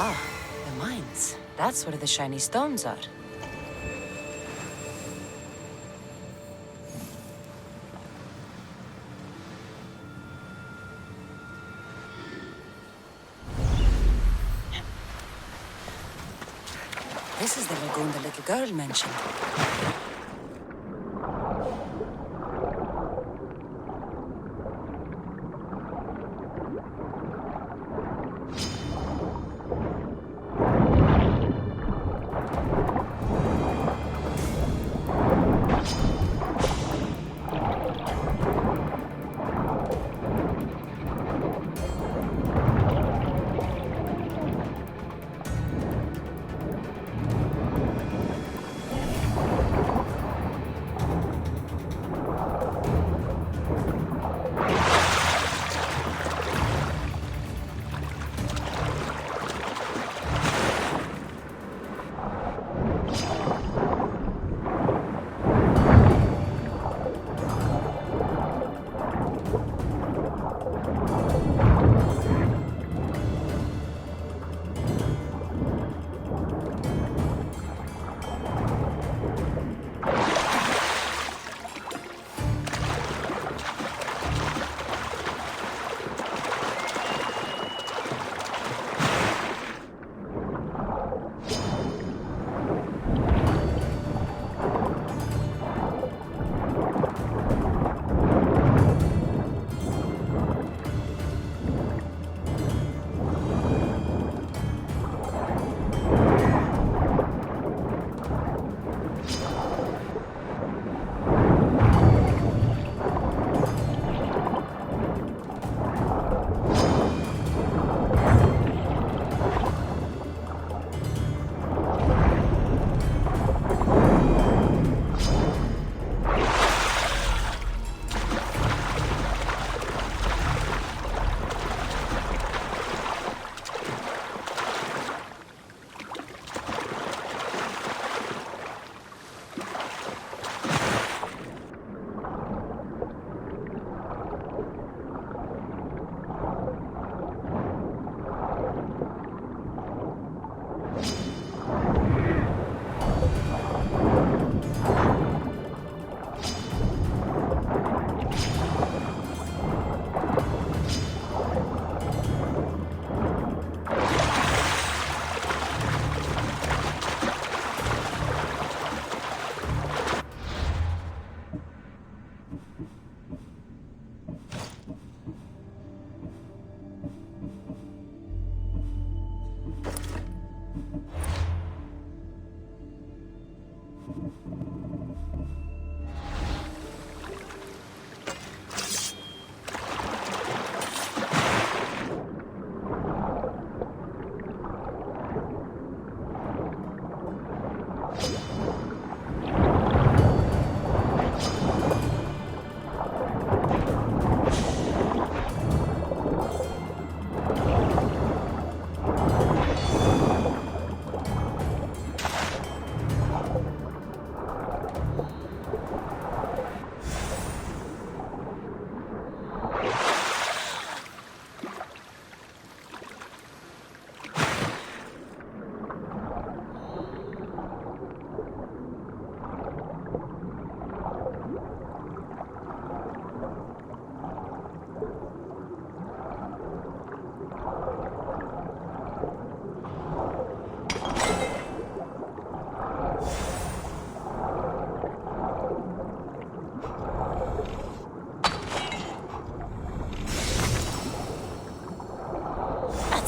Ah, the mines. That's where the shiny stones are. This is the lagoon the little girl mentioned.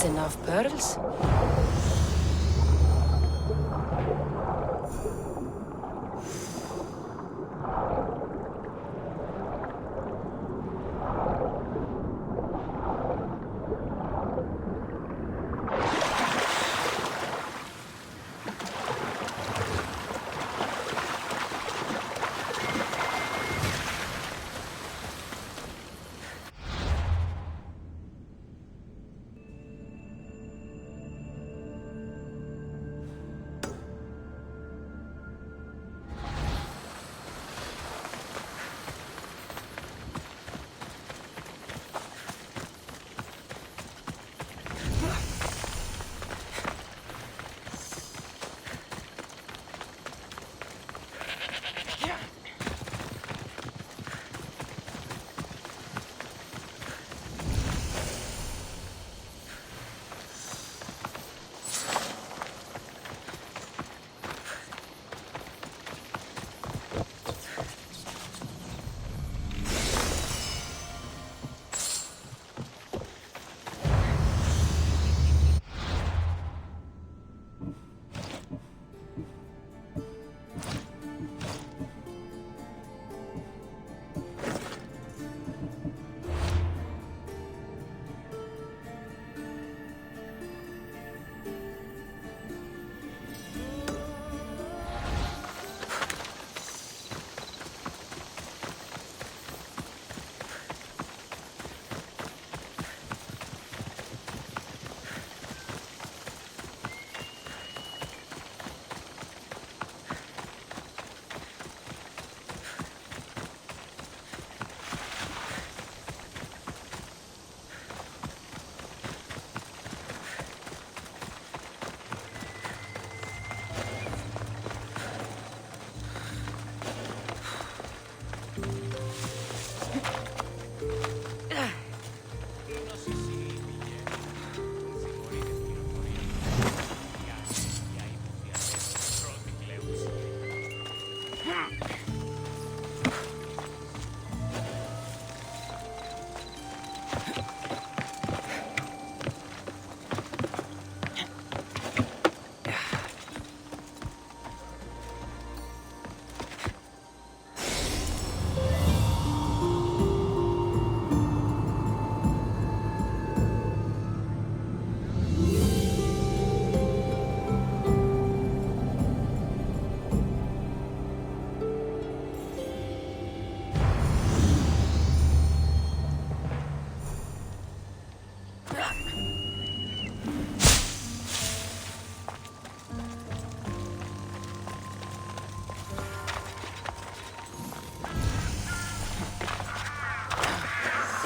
Enough pearls?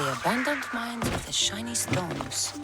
The abandoned mines with the shiny stones.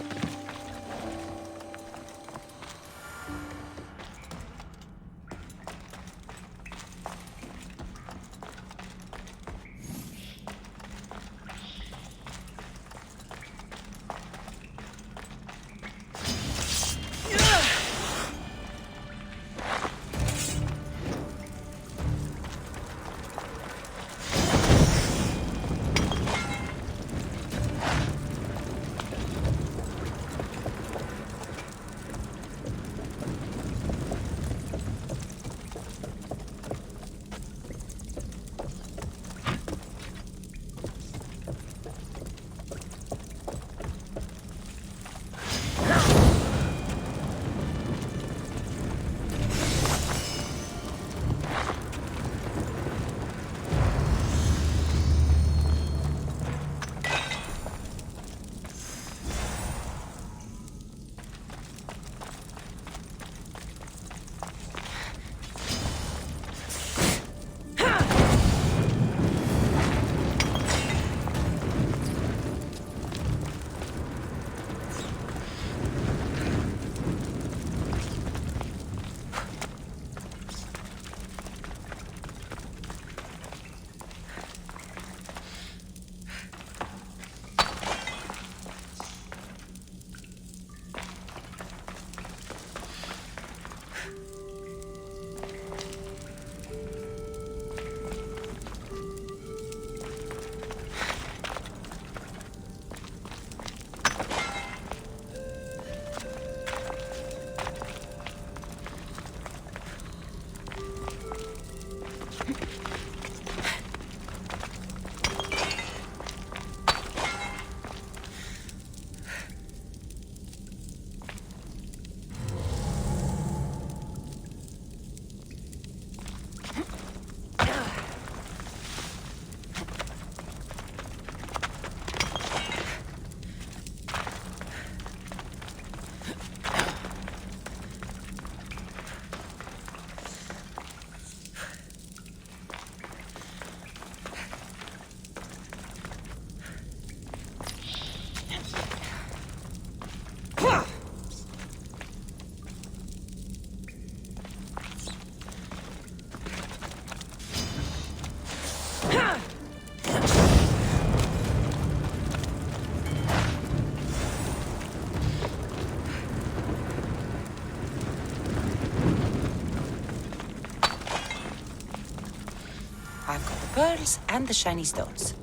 I've got the pearls and the shiny stones.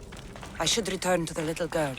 I should return to the little girl.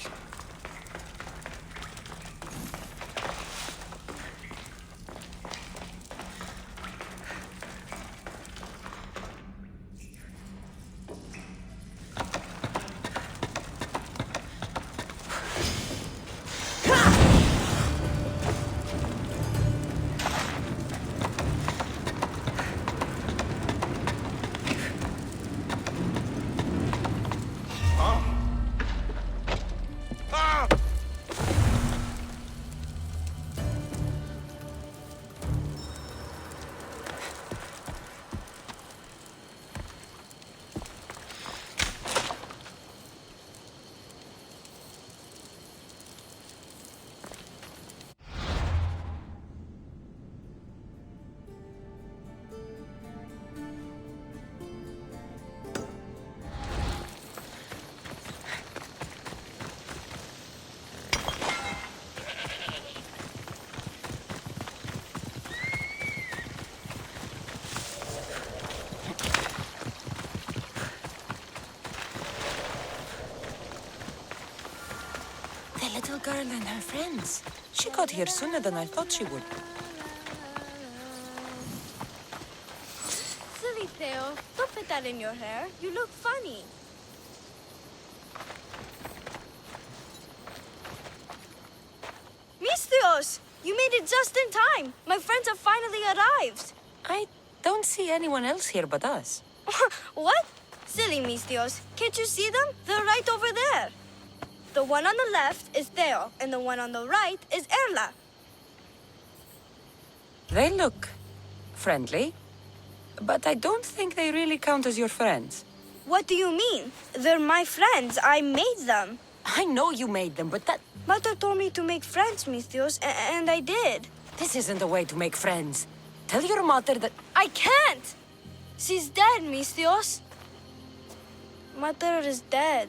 Little girl and her friends. She got here sooner than I thought she would. Silly Theo, don't put that in your hair. You look funny. Mistios! You made it just in time. My friends have finally arrived. I don't see anyone else here but us. What? Silly Mistios. Can't you see them? They're right over there. The one on the left is Theo, and the one on the right is Erla. They look friendly, but I don't think they really count as your friends. What do you mean? They're my friends. I made them. I know you made them, but that... Mother told me to make friends, Misthios, and I did. This isn't the way to make friends. Tell your mother that... I can't! She's dead, Misthios. Mother is dead.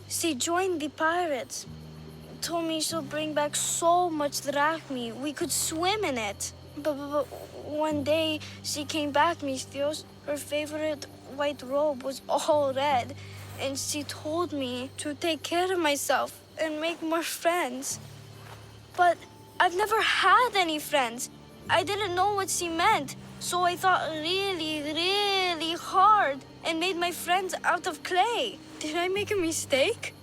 She joined the pirates. Told me she'll bring back so much drachmi. We could swim in it. But one day, she came back, Misthios. Her favorite white robe was all red. And she told me to take care of myself and make more friends. But I've never had any friends. I didn't know what she meant. So I thought really, really hard and made my friends out of clay. Did I make a mistake?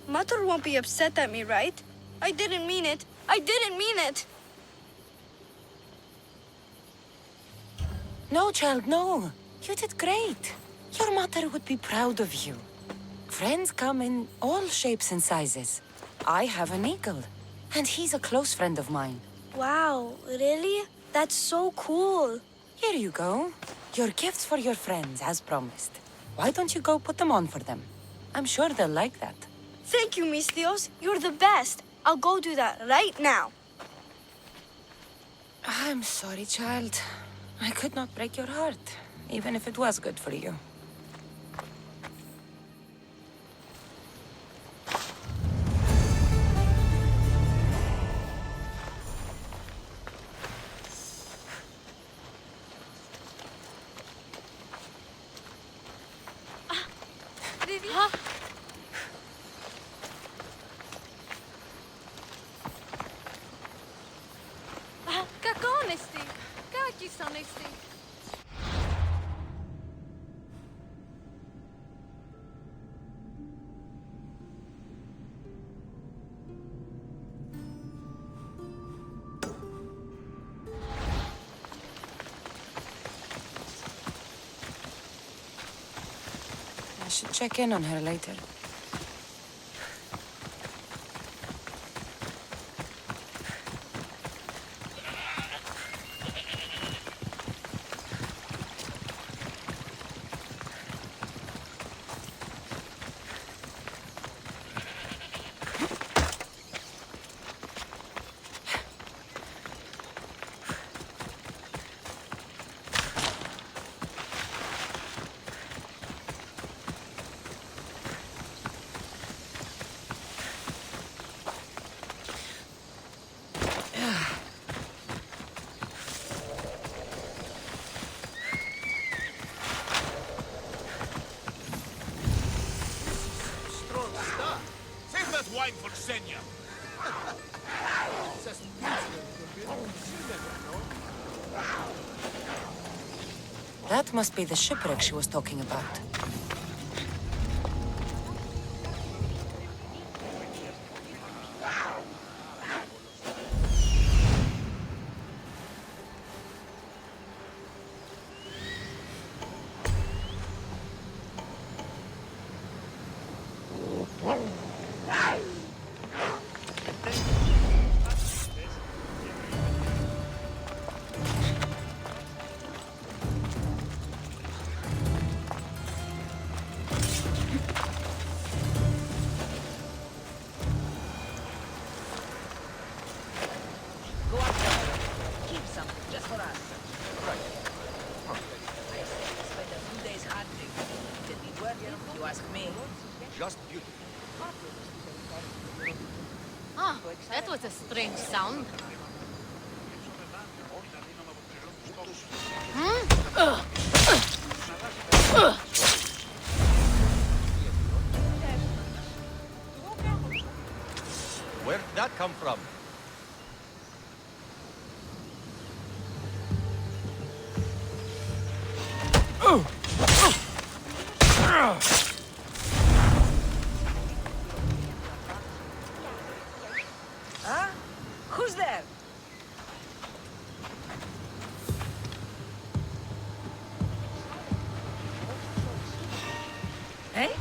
Mother won't be upset at me, right? I didn't mean it. I didn't mean it. No, child, no. You did great. Your mother would be proud of you. Friends come in all shapes and sizes. I have an eagle, and he's a close friend of mine. Wow, really? That's so cool. Here you go. Your gifts for your friends, as promised. Why don't you go put them on for them? I'm sure they'll like that. Thank you, Misthios. You're the best. I'll go do that right now. I'm sorry, child. I could not break your heart, even if it was good for you. Κακόνεστη. Κάκισονεστη. I should check in on her later. Wine for Senya. That must be the shipwreck she was talking about. Ah, that was a strange sound. Where did that come from? Huh? Who's there? Hey?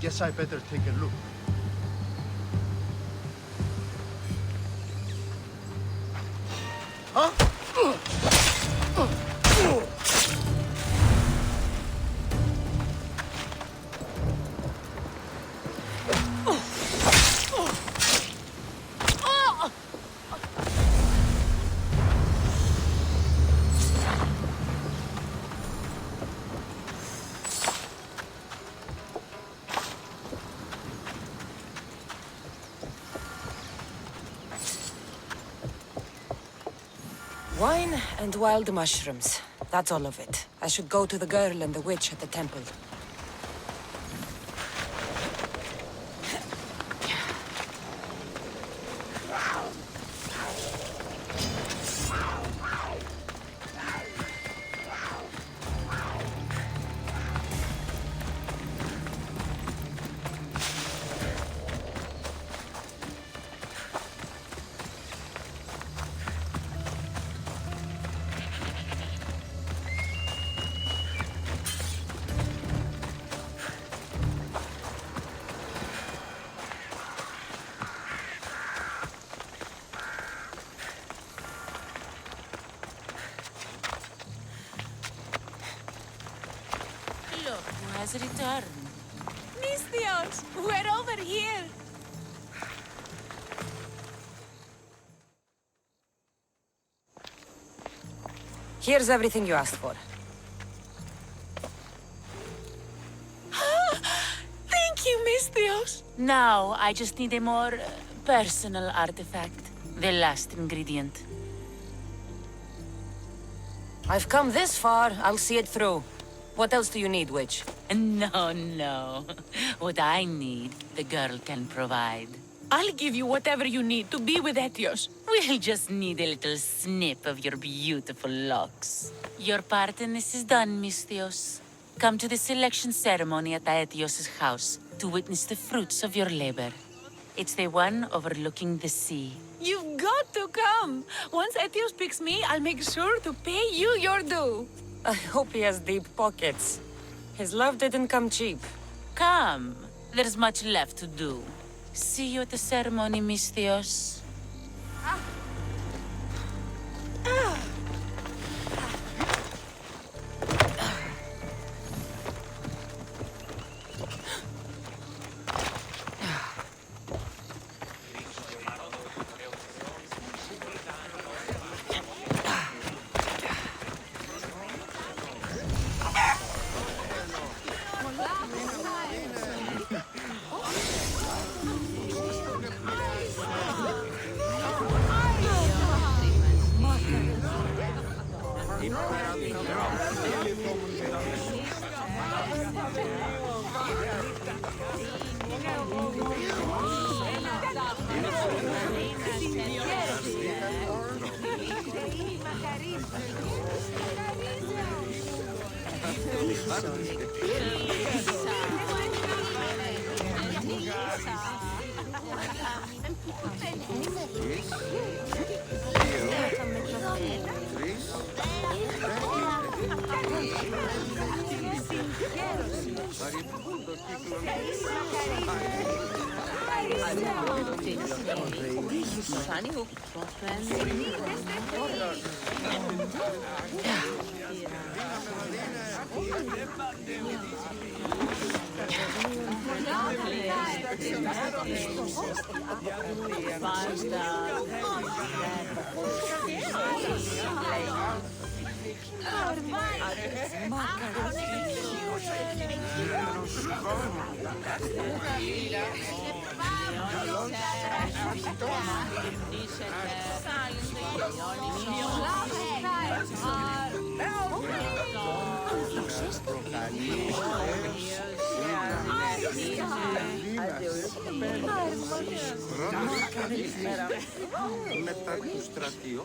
Guess I better take a look. Huh? Wine and wild mushrooms. That's all of it. I should go to the girl and the witch at the temple. Look who has returned. Misthios, we're over here. Here's everything you asked for. Thank you, Misthios. Now, I just need a more personal artifact. The last ingredient. I've come this far, I'll see it through. What else do you need, witch? No, no. What I need, the girl can provide. I'll give you whatever you need to be with Etios. We'll just need a little snip of your beautiful locks. Your part in this is done, Misthios. Come to the selection ceremony at Aetios' house to witness the fruits of your labor. It's the one overlooking the sea. You've got to come. Once Etios picks me, I'll make sure to pay you your due. I hope he has deep pockets. His love didn't come cheap. Come. There's much left to do. See you at the ceremony, Misthios. Μετά του στρατιώ,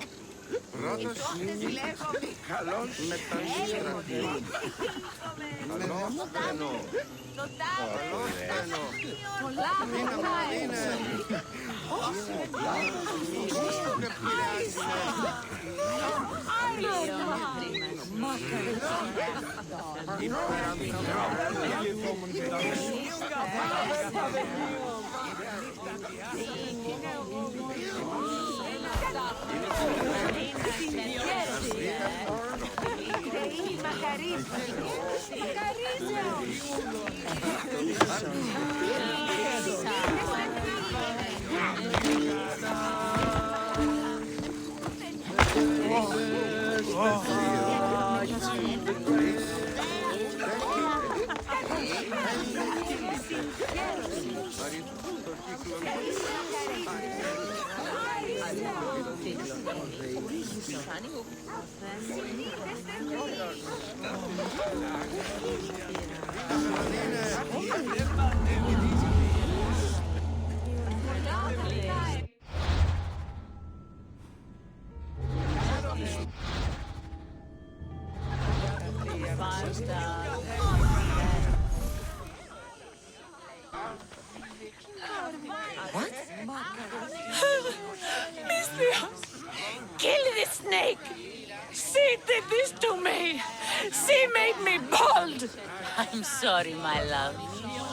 What? Mistress! Kill the snake! She did this to me! She made me bald! I'm sorry, my love.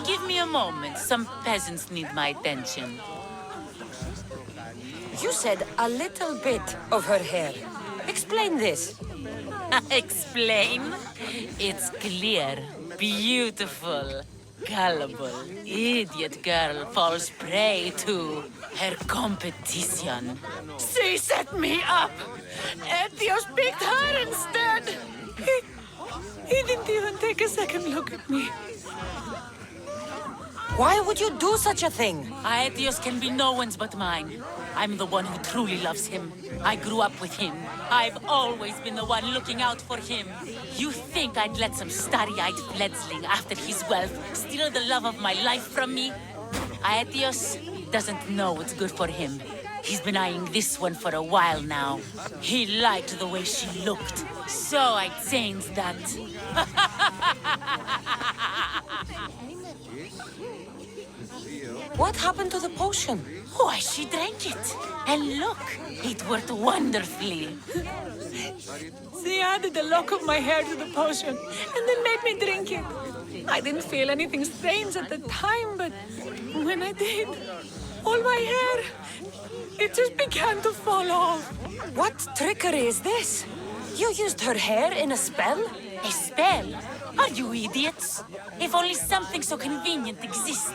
Give me a moment. Some peasants need my attention. You said a little bit of her hair. Explain this. Explain? It's clear, beautiful, gullible, idiot girl falls prey to her competition. She set me up! Etios picked her instead! He didn't even take a second look at me. Why would you do such a thing? Aetios can be no one's but mine. I'm the one who truly loves him. I grew up with him. I've always been the one looking out for him. You think I'd let some starry-eyed fledgling after his wealth steal the love of my life from me? Aetios doesn't know what's good for him. He's been eyeing this one for a while now. He liked the way she looked, so I changed that. What happened to the potion? Why, she drank it. And look, it worked wonderfully. She added a lock of my hair to the potion and then made me drink it. I didn't feel anything strange at the time, but when I did, all my hair, it just began to fall off. What trickery is this? You used her hair in a spell? A spell? Are you idiots? If only something so convenient existed.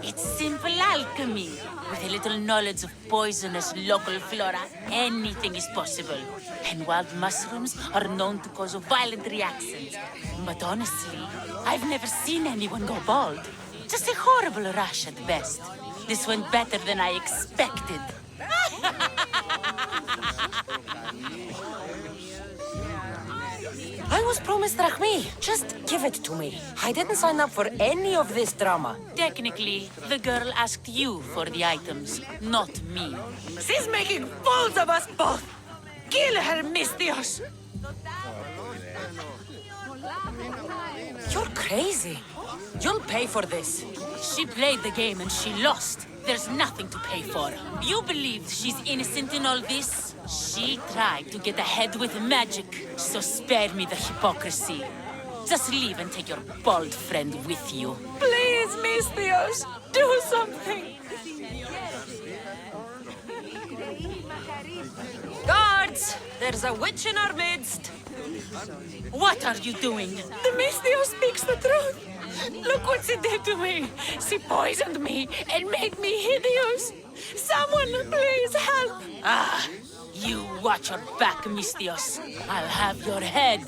It's simple alchemy. With a little knowledge of poisonous local flora, anything is possible. And wild mushrooms are known to cause violent reactions. But honestly, I've never seen anyone go bald. Just a horrible rash at best. This went better than I expected. I was promised Drachmi. Just give it to me. I didn't sign up for any of this drama. Technically, the girl asked you for the items, not me. She's making fools of us both! Kill her, Mistios! You're crazy. You'll pay for this. She played the game and she lost. There's nothing to pay for. You believe she's innocent in all this? She tried to get ahead with magic, so spare me the hypocrisy. Just leave and take your bald friend with you. Please, Mistios, do something! Guards! There's a witch in our midst. What are you doing? The Mistios speaks the truth. Look what she did to me. She poisoned me and made me hideous. Someone please help. Ah, you watch your back, Mistios. I'll have your head.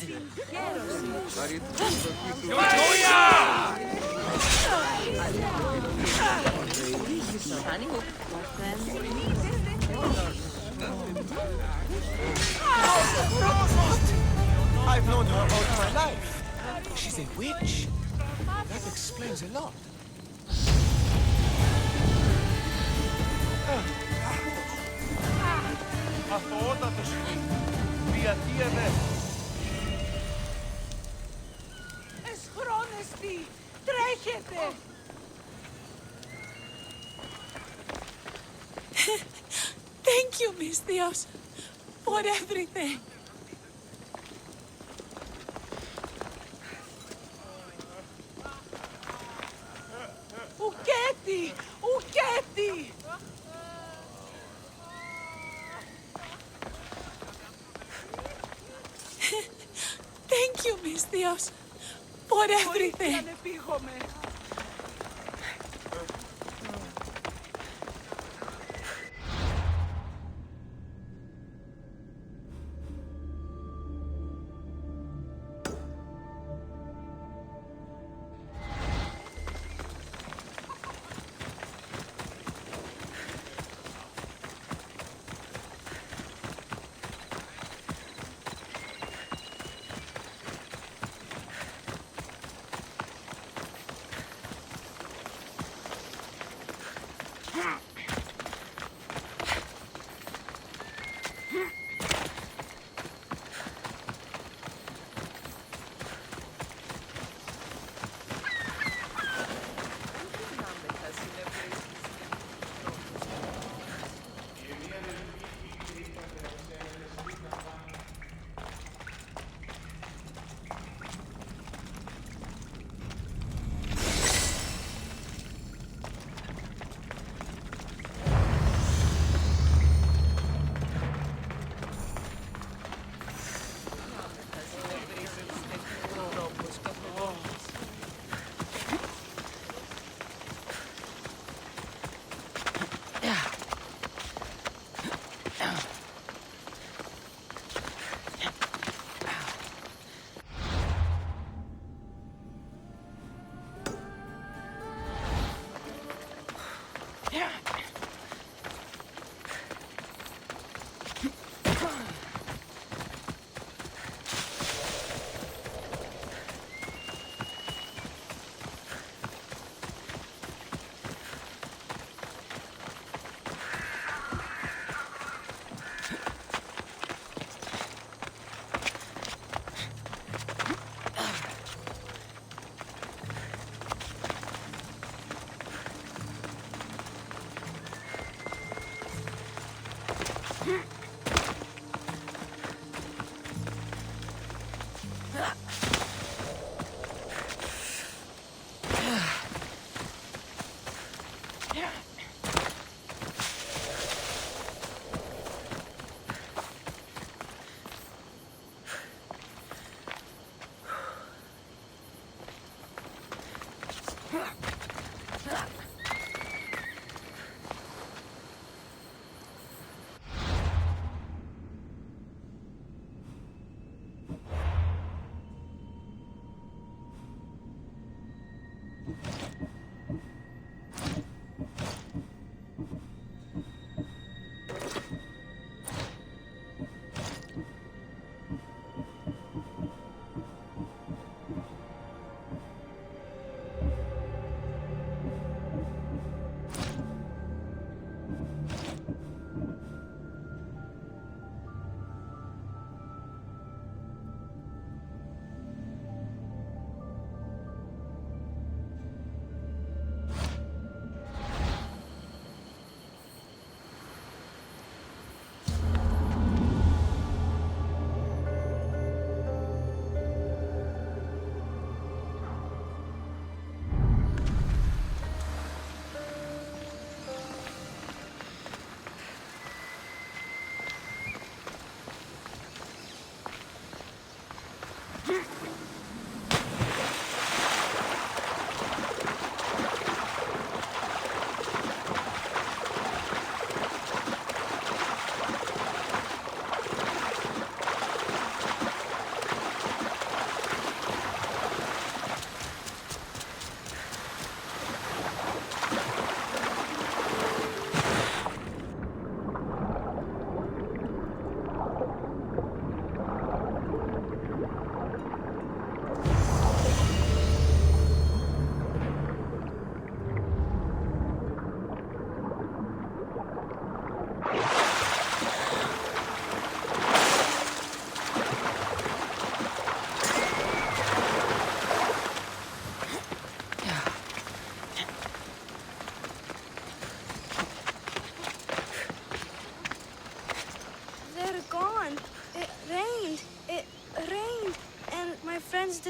I've known her all my life. She's a witch. That explains a lot. αθωότατος είναι. Διατίευε. Εσχρόνεστη! Τρέχετε! Thank you, Miss Dios, for everything. Ουκέτι! Ουκέτι! Thank you, Miss Dios, for everything.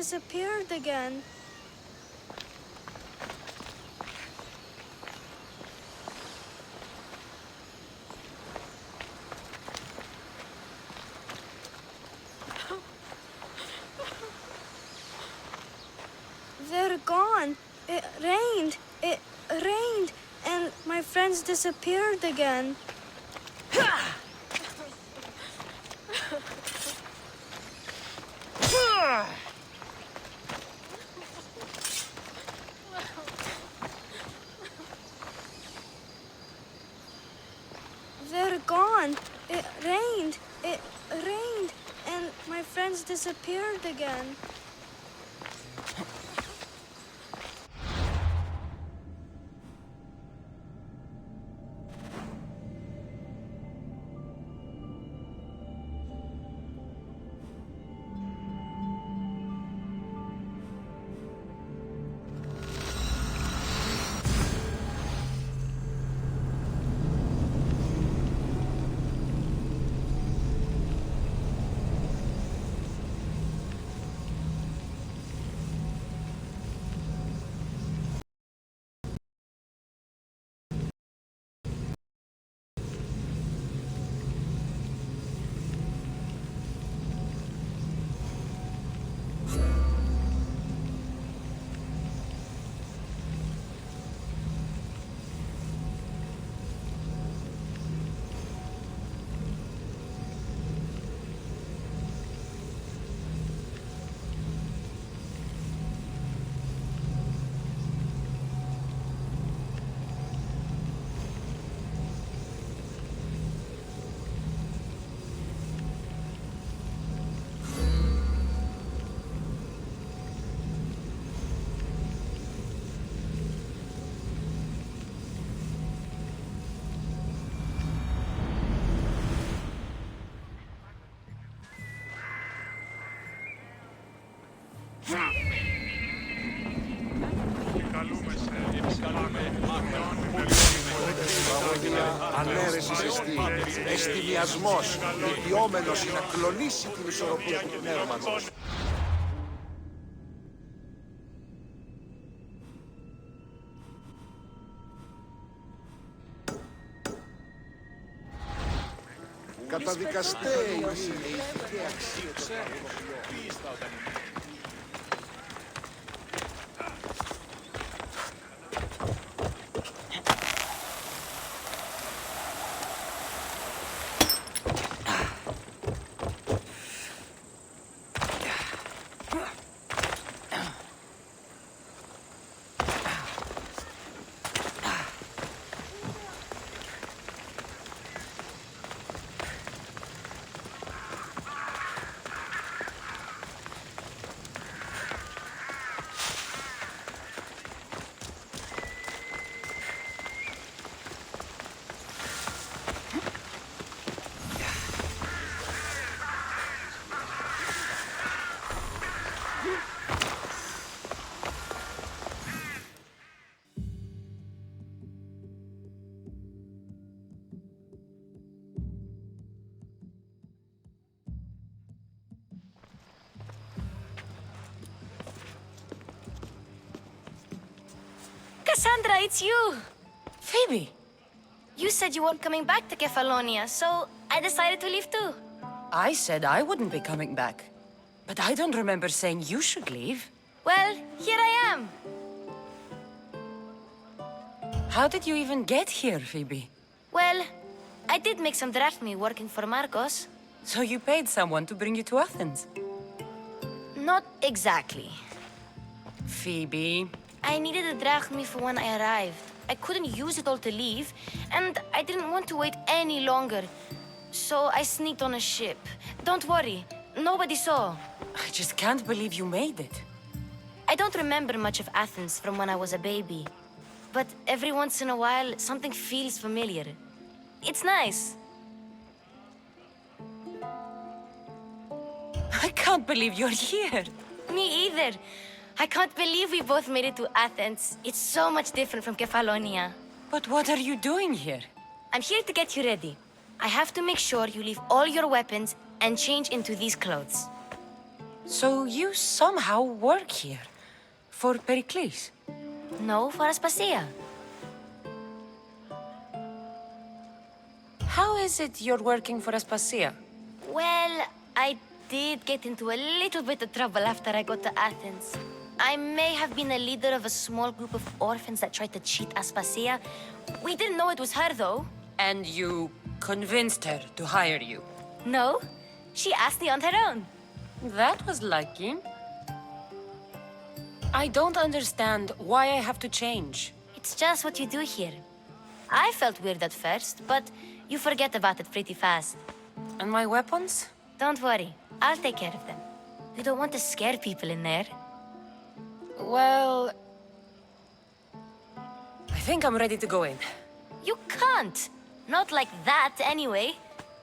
disappeared again. They're gone. It rained. It rained. And my friends disappeared again. They're gone. It rained. It rained. And my friends disappeared again. Ανέρεσης εστί, εστιμιασμός, δικαιόμενος να κλονίσει την ισορροπία του πνεύματος. Καταδικαστέοι είναι η ηθική αξία. Cassandra, it's you! Phoebe! You said you weren't coming back to Kefalonia, so I decided to leave too. I said I wouldn't be coming back. But I don't remember saying you should leave. Well, here I am. How did you even get here, Phoebe? Well, I did make some drachmi working for Marcos. So you paid someone to bring you to Athens? Not exactly. Phoebe... I needed a drachmi for when I arrived. I couldn't use it all to leave, and I didn't want to wait any longer. So I sneaked on a ship. Don't worry, nobody saw. I just can't believe you made it. I don't remember much of Athens from when I was a baby. But every once in a while, something feels familiar. It's nice. I can't believe you're here. Me either. I can't believe we both made it to Athens. It's so much different from Kefalonia. But what are you doing here? I'm here to get you ready. I have to make sure you leave all your weapons and change into these clothes. So you somehow work here? For Pericles? No, for Aspasia. How is it you're working for Aspasia? Well, I did get into a little bit of trouble after I got to Athens. I may have been a leader of a small group of orphans that tried to cheat Aspasia. We didn't know it was her, though. And you convinced her to hire you? No, she asked me on her own. That was lucky. I don't understand why I have to change. It's just what you do here. I felt weird at first, but you forget about it pretty fast. And my weapons? Don't worry, I'll take care of them. You don't want to scare people in there. Well... I think I'm ready to go in. You can't! Not like that, anyway.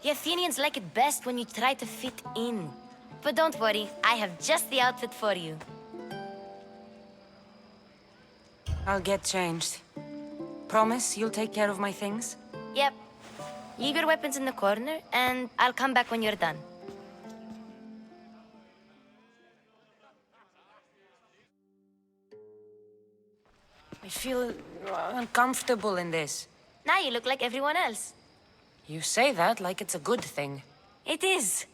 The Athenians like it best when you try to fit in. But don't worry, I have just the outfit for you. I'll get changed. Promise you'll take care of my things? Yep. Leave your weapons in the corner, and I'll come back when you're done. I feel uncomfortable in this. Now you look like everyone else. You say that like it's a good thing. It is.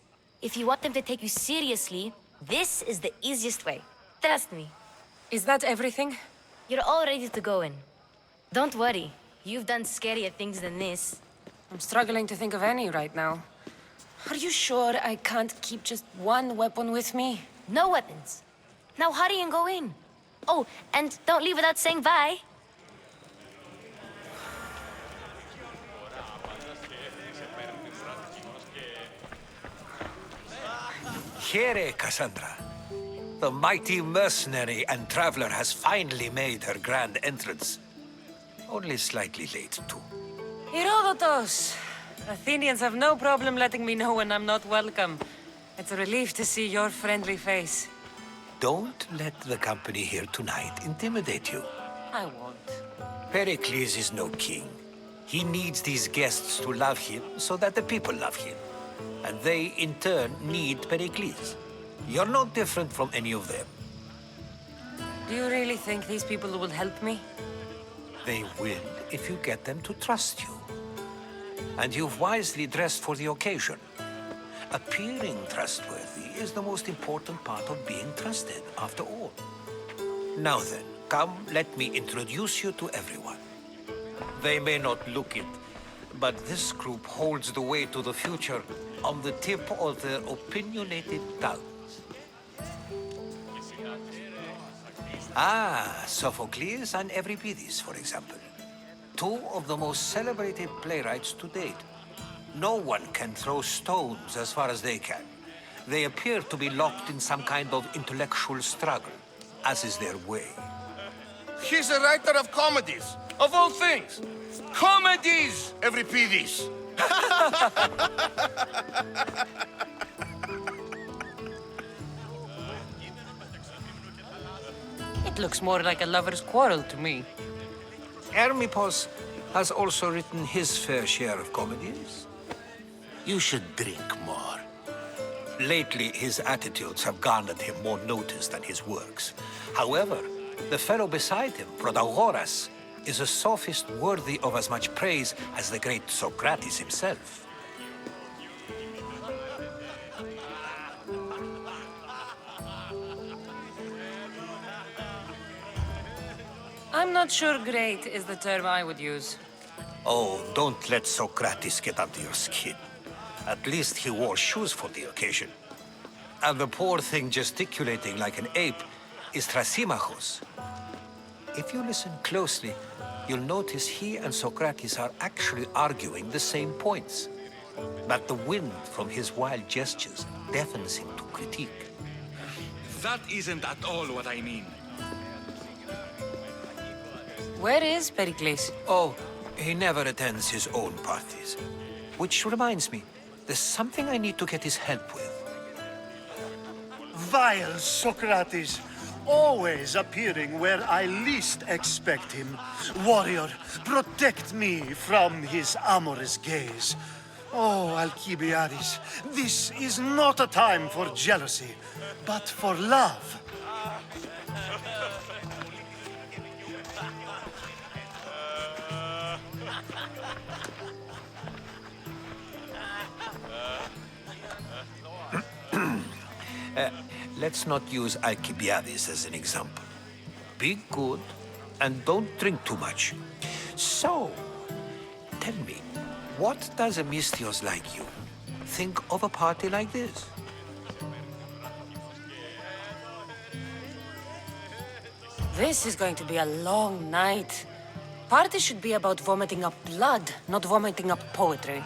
If you want them to take you seriously, this is the easiest way. Trust me. Is that everything? You're all ready to go in. Don't worry. You've done scarier things than this. I'm struggling to think of any right now. Are you sure I can't keep just one weapon with me? No weapons. Now hurry and go in. Oh, and don't leave without saying bye. Here, Cassandra. The mighty mercenary and traveler has finally made her grand entrance. Only slightly late, too. Herodotos! Athenians have no problem letting me know when I'm not welcome. It's a relief to see your friendly face. Don't let the company here tonight intimidate you. I won't. Pericles is no king. He needs these guests to love him so that the people love him. And they, in turn, need Pericles. You're no different from any of them. Do you really think these people will help me? They will if you get them to trust you. And you've wisely dressed for the occasion. Appearing trustworthy is the most important part of being trusted, after all. Now then, come, let me introduce you to everyone. They may not look it, but this group holds the way to the future on the tip of their opinionated tongues. Ah, Sophocles and Euripides, for example. Two of the most celebrated playwrights to date. No one can throw stones as far as they can. They appear to be locked in some kind of intellectual struggle, as is their way. He's a writer of comedies, of all things. Comedies, Euripides. It looks more like a lover's quarrel to me. Hermippos has also written his fair share of comedies. You should drink more. Lately, his attitudes have garnered him more notice than his works. However, the fellow beside him, Protagoras, is a sophist worthy of as much praise as the great Socrates himself. I'm not sure great is the term I would use. Oh, don't let Socrates get under your skin. At least he wore shoes for the occasion. And the poor thing gesticulating like an ape is Thrasymachos. If you listen closely, you'll notice he and Socrates are actually arguing the same points. But the wind from his wild gestures deafens him to critique. That isn't at all what I mean. Where is Pericles? Oh, he never attends his own parties. Which reminds me, there's something I need to get his help with. Vile Socrates, always appearing where I least expect him. Warrior, protect me from his amorous gaze. Oh, Alcibiades, this is not a time for jealousy, but for love. Let's not use Alcibiades as an example. Be good and don't drink too much. So, tell me, what does a Misthios like you think of a party like this? This is going to be a long night. Party should be about vomiting up blood, not vomiting up poetry.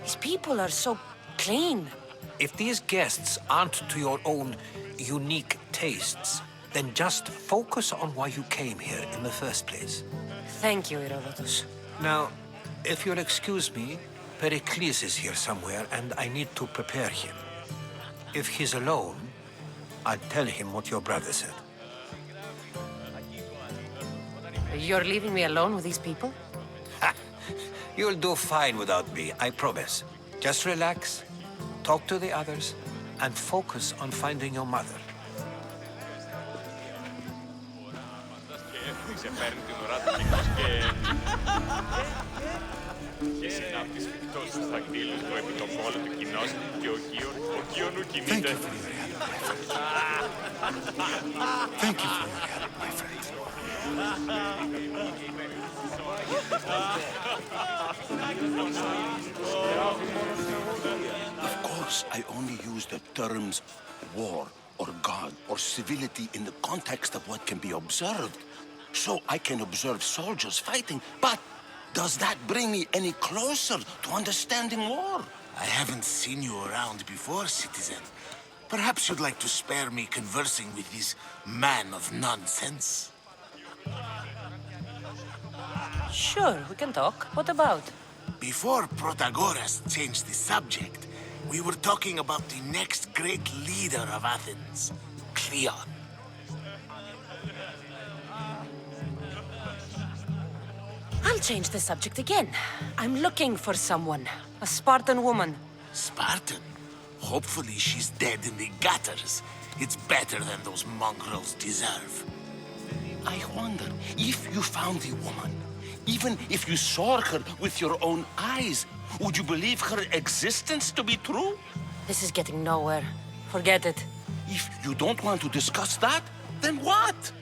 These people are so clean. If these guests aren't to your own unique tastes, then just focus on why you came here in the first place. Thank you, Herodotus. Now, if you'll excuse me, Pericles is here somewhere, and I need to prepare him. If he's alone, I'll tell him what your brother said. You're leaving me alone with these people? You'll do fine without me, I promise. Just relax, talk to the others, and focus on finding your mother. Thank you for your help, my friend. Thank you for your help, my friend. Of course, I only use the terms war or God or civility in the context of what can be observed. So I can observe soldiers fighting, but does that bring me any closer to understanding war? I haven't seen you around before, citizen. Perhaps you'd like to spare me conversing with this man of nonsense? Sure, we can talk. What about? Before Protagoras changed the subject, we were talking about the next great leader of Athens, Cleon. I'll change the subject again. I'm looking for someone. A Spartan woman. Spartan? Hopefully she's dead in the gutters. It's better than those mongrels deserve. I wonder, if you found the woman, even if you saw her with your own eyes, would you believe her existence to be true? This is getting nowhere. Forget it. If you don't want to discuss that, then what?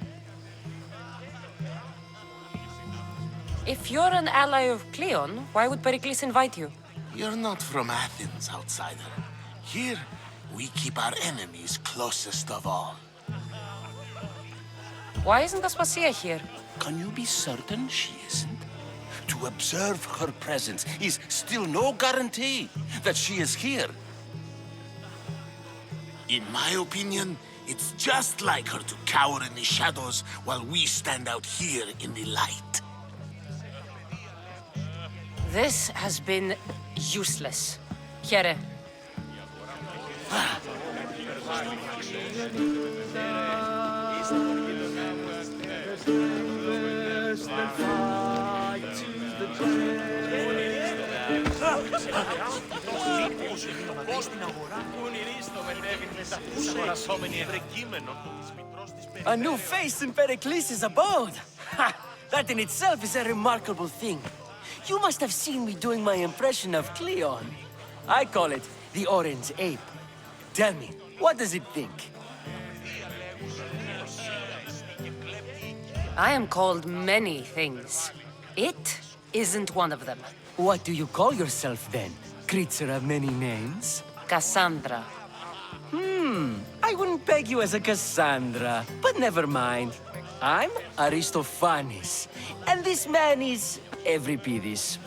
If you're an ally of Cleon, why would Pericles invite you? You're not from Athens, outsider. Here, we keep our enemies closest of all. Why isn't Aspasia here? Can you be certain she isn't? To observe her presence is still no guarantee that she is here. In my opinion, it's just like her to cower in the shadows while we stand out here in the light. This has been useless. Here. A new face in Pericles' abode! Ha! That in itself is a remarkable thing. You must have seen me doing my impression of Cleon. I call it the Orange Ape. Tell me, what does it think? I am called many things. It isn't one of them. What do you call yourself then? Creature of many names? Cassandra. I wouldn't peg you as a Cassandra, but never mind. I'm Aristophanes, and this man is Euripides.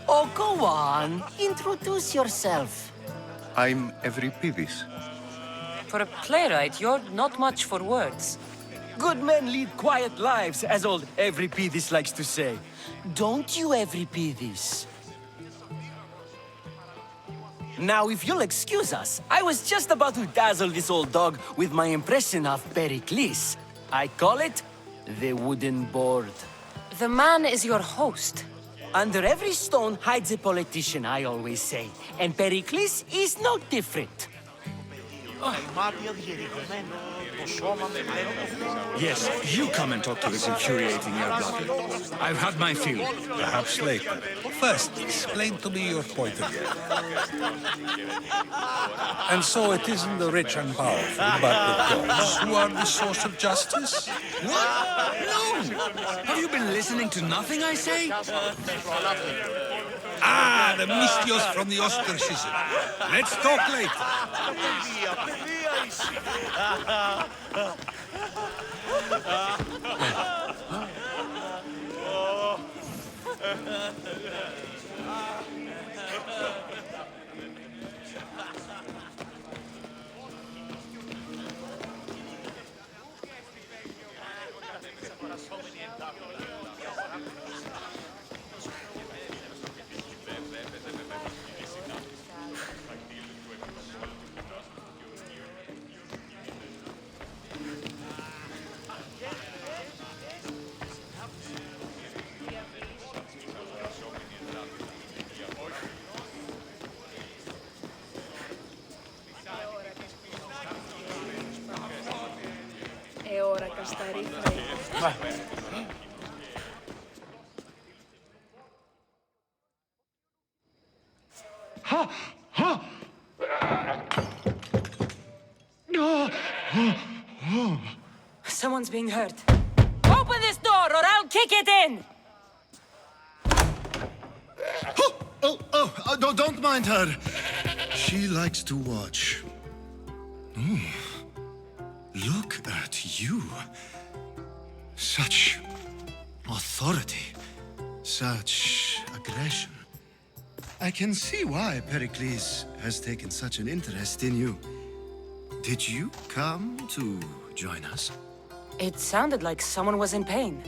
Oh, go on. Introduce yourself. I'm Euripides. For a playwright, you're not much for words. Good men lead quiet lives, as old Euripides likes to say. Don't you, Euripides? Now, if you'll excuse us, I was just about to dazzle this old dog with my impression of Pericles. I call it the wooden board. The man is your host. Under every stone hides a politician, I always say. And Pericles is no different. Yes, you come and talk to this infuriating air-blooded. I've had my fill. Perhaps later. First, explain to me your point of view. And so it isn't the rich and powerful, but the gods who are the source of justice? What? No! Have you been listening to nothing I say? Ah, the Mystios from the ostracism. Let's talk later. Someone's being hurt. Open this door or I'll kick it in! Oh, don't mind her. She likes to watch. Look at you. Such authority. Such aggression. I can see why Pericles has taken such an interest in you. Did you come to join us? It sounded like someone was in pain.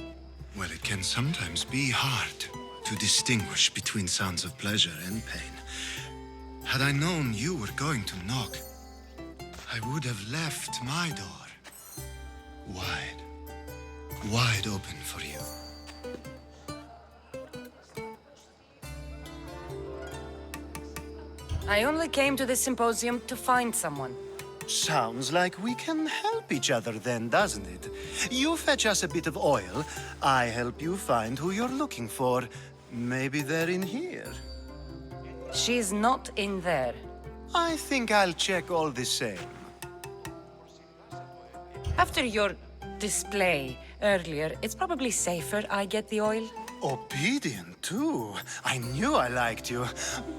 Well, it can sometimes be hard to distinguish between sounds of pleasure and pain. Had I known you were going to knock, I would have left my door wide open for you. I only came to this symposium to find someone. Sounds like we can help each other then, doesn't it? You fetch us a bit of oil, I help you find who you're looking for. Maybe they're in here. She's not in there. I think I'll check all the same. After your display earlier, it's probably safer I get the oil. Obedient, too. I knew I liked you.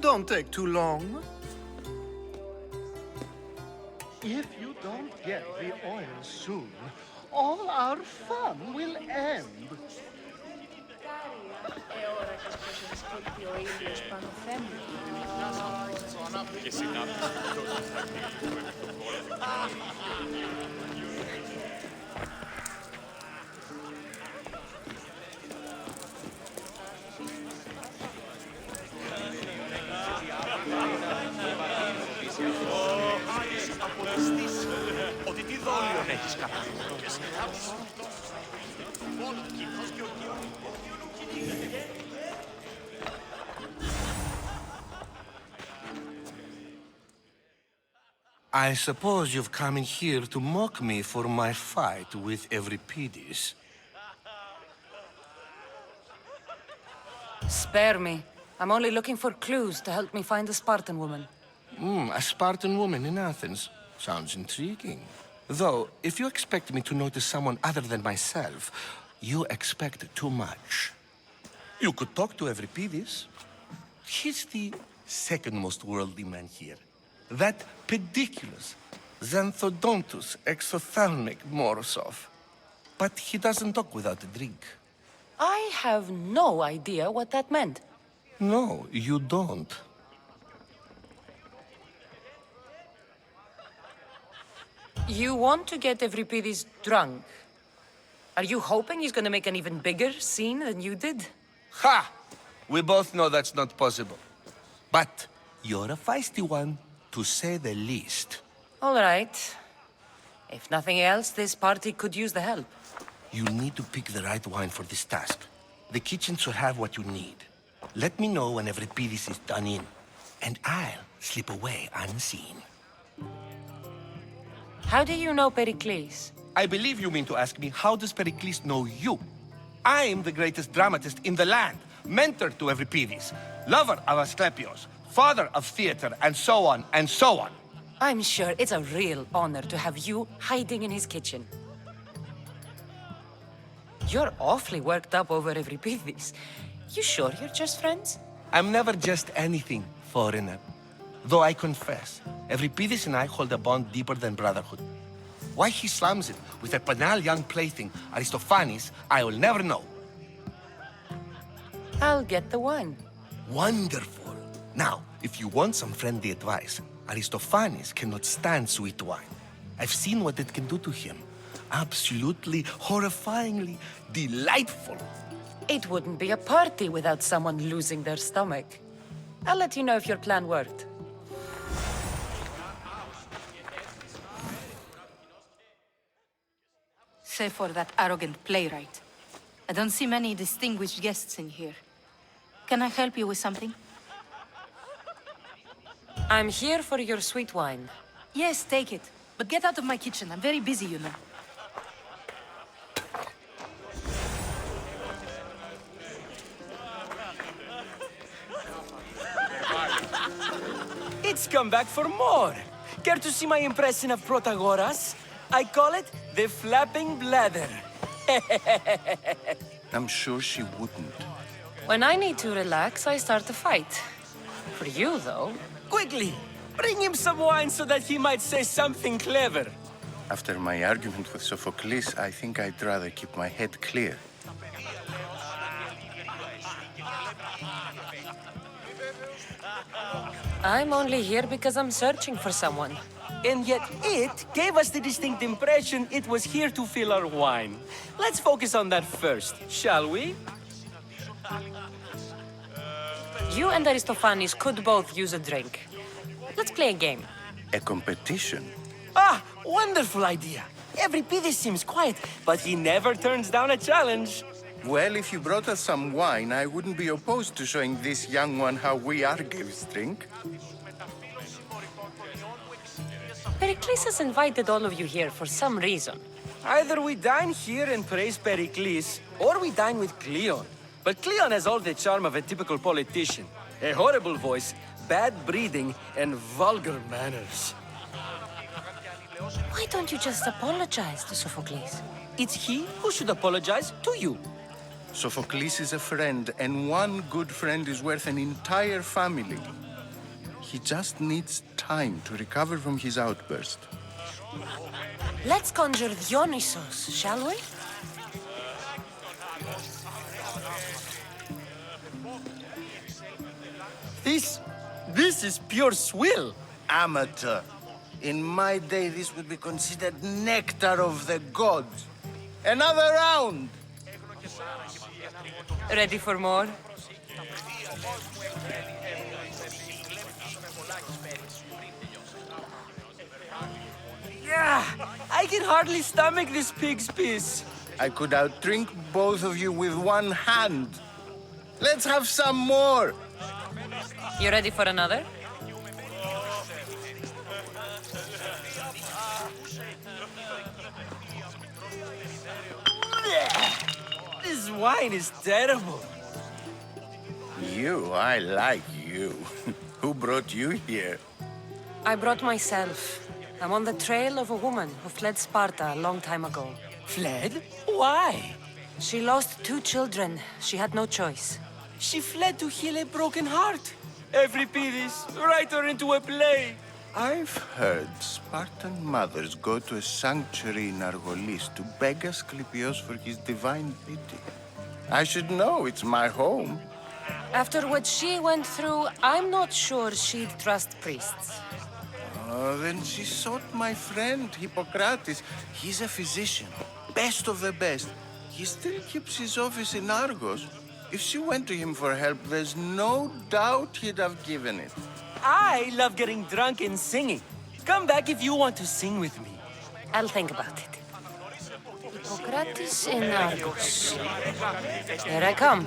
Don't take too long. If you don't get the oil soon, all our fun will end. Ότι τι δόλιον έχεις κατά. I suppose you've come in here to mock me for my fight with Euripides. Spare me. I'm only looking for clues to help me find a Spartan woman. A Spartan woman in Athens. Sounds intriguing. Though, if you expect me to notice someone other than myself, you expect too much. You could talk to Euripides. He's the second most worldly man here. That pediculous, xanthodontus exophthalmic Morosov. But he doesn't talk without a drink. I have no idea what that meant. No, you don't. You want to get Euripides drunk. Are you hoping he's gonna make an even bigger scene than you did? Ha! We both know that's not possible. But you're a feisty one, to say the least. All right. If nothing else, this party could use the help. You need to pick the right wine for this task. The kitchen should have what you need. Let me know when Euripides is done in, and I'll slip away unseen. How do you know Pericles? I believe you mean to ask me, how does Pericles know you? I'm the greatest dramatist in the land, mentor to Euripides, lover of Asclepios, father of theater, and so on, and so on. I'm sure it's a real honor to have you hiding in his kitchen. You're awfully worked up over Euripides. You sure you're just friends? I'm never just anything, foreigner. Though I confess, Euripides and I hold a bond deeper than brotherhood. Why he slams it with that banal young plaything, Aristophanes, I will never know. I'll get the wine. Wonderful. Now, if you want some friendly advice, Aristophanes cannot stand sweet wine. I've seen what it can do to him. Absolutely, horrifyingly delightful. It wouldn't be a party without someone losing their stomach. I'll let you know if your plan worked. Save for that arrogant playwright. I don't see many distinguished guests in here. Can I help you with something? I'm here for your sweet wine. Yes, take it. But get out of my kitchen. I'm very busy, you know. It's come back for more. Care to see my impression of Protagoras? I call it the flapping bladder. I'm sure she wouldn't. When I need to relax, I start a fight. For you, though... Quickly! Bring him some wine so that he might say something clever. After my argument with Sophocles, I think I'd rather keep my head clear. I'm only here because I'm searching for someone. And yet it gave us the distinct impression it was here to fill our wine. Let's focus on that first, shall we? You and Aristophanes could both use a drink. Let's play a game. A competition? Ah, wonderful idea. Euripides seems quiet, but he never turns down a challenge. Well, if you brought us some wine, I wouldn't be opposed to showing this young one how we Argives drink. Pericles has invited all of you here for some reason. Either we dine here and praise Pericles, or we dine with Cleon. But Cleon has all the charm of a typical politician. A horrible voice, bad breeding, and vulgar manners. Why don't you just apologize to Sophocles? It's he who should apologize to you. Sophocles is a friend, and one good friend is worth an entire family. He just needs time to recover from his outburst. Let's conjure Dionysos, shall we? This is pure swill. Amateur. In my day, this would be considered nectar of the gods. Another round! Ready for more? Yeah, I can hardly stomach this pig's piss. I could outdrink both of you with one hand. Let's have some more! You ready for another? This wine is terrible. I like you. Who brought you here? I brought myself. I'm on the trail of a woman who fled Sparta a long time ago. Fled? Why? She lost 2 children. She had no choice. She fled to heal a broken heart. Euripides, write her into a play. I've heard Spartan mothers go to a sanctuary in Argolis to beg Asclepios for his divine pity. I should know, it's my home. After what she went through, I'm not sure she'd trust priests. Oh, then she sought my friend, Hippocrates. He's a physician, best of the best. He still keeps his office in Argos. If she went to him for help, there's no doubt he'd have given it. I love getting drunk and singing. Come back if you want to sing with me. I'll think about it. Socrates in Argos. Here I come.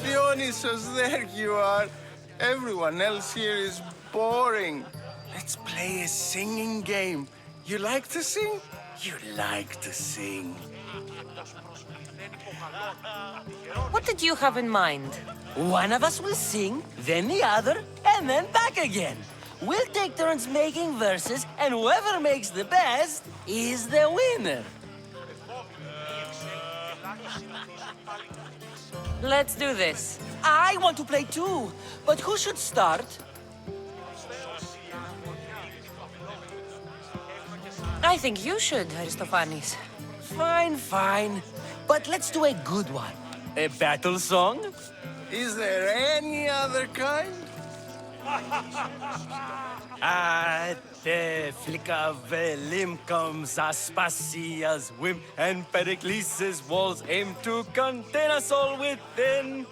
Dionysus, there you are. Everyone else here is boring. Let's play a singing game. You like to sing? You like to sing. What did you have in mind? One of us will sing, then the other, and then back again. We'll take turns making verses, and whoever makes the best is the winner. Let's do this. I want to play too, but who should start? I think you should, Aristophanes. Fine, fine. But let's do a good one. A battle song? Is there any other kind? At the flick of a limb comes Aspasia's whim, and Pericles' walls aim to contain us all within.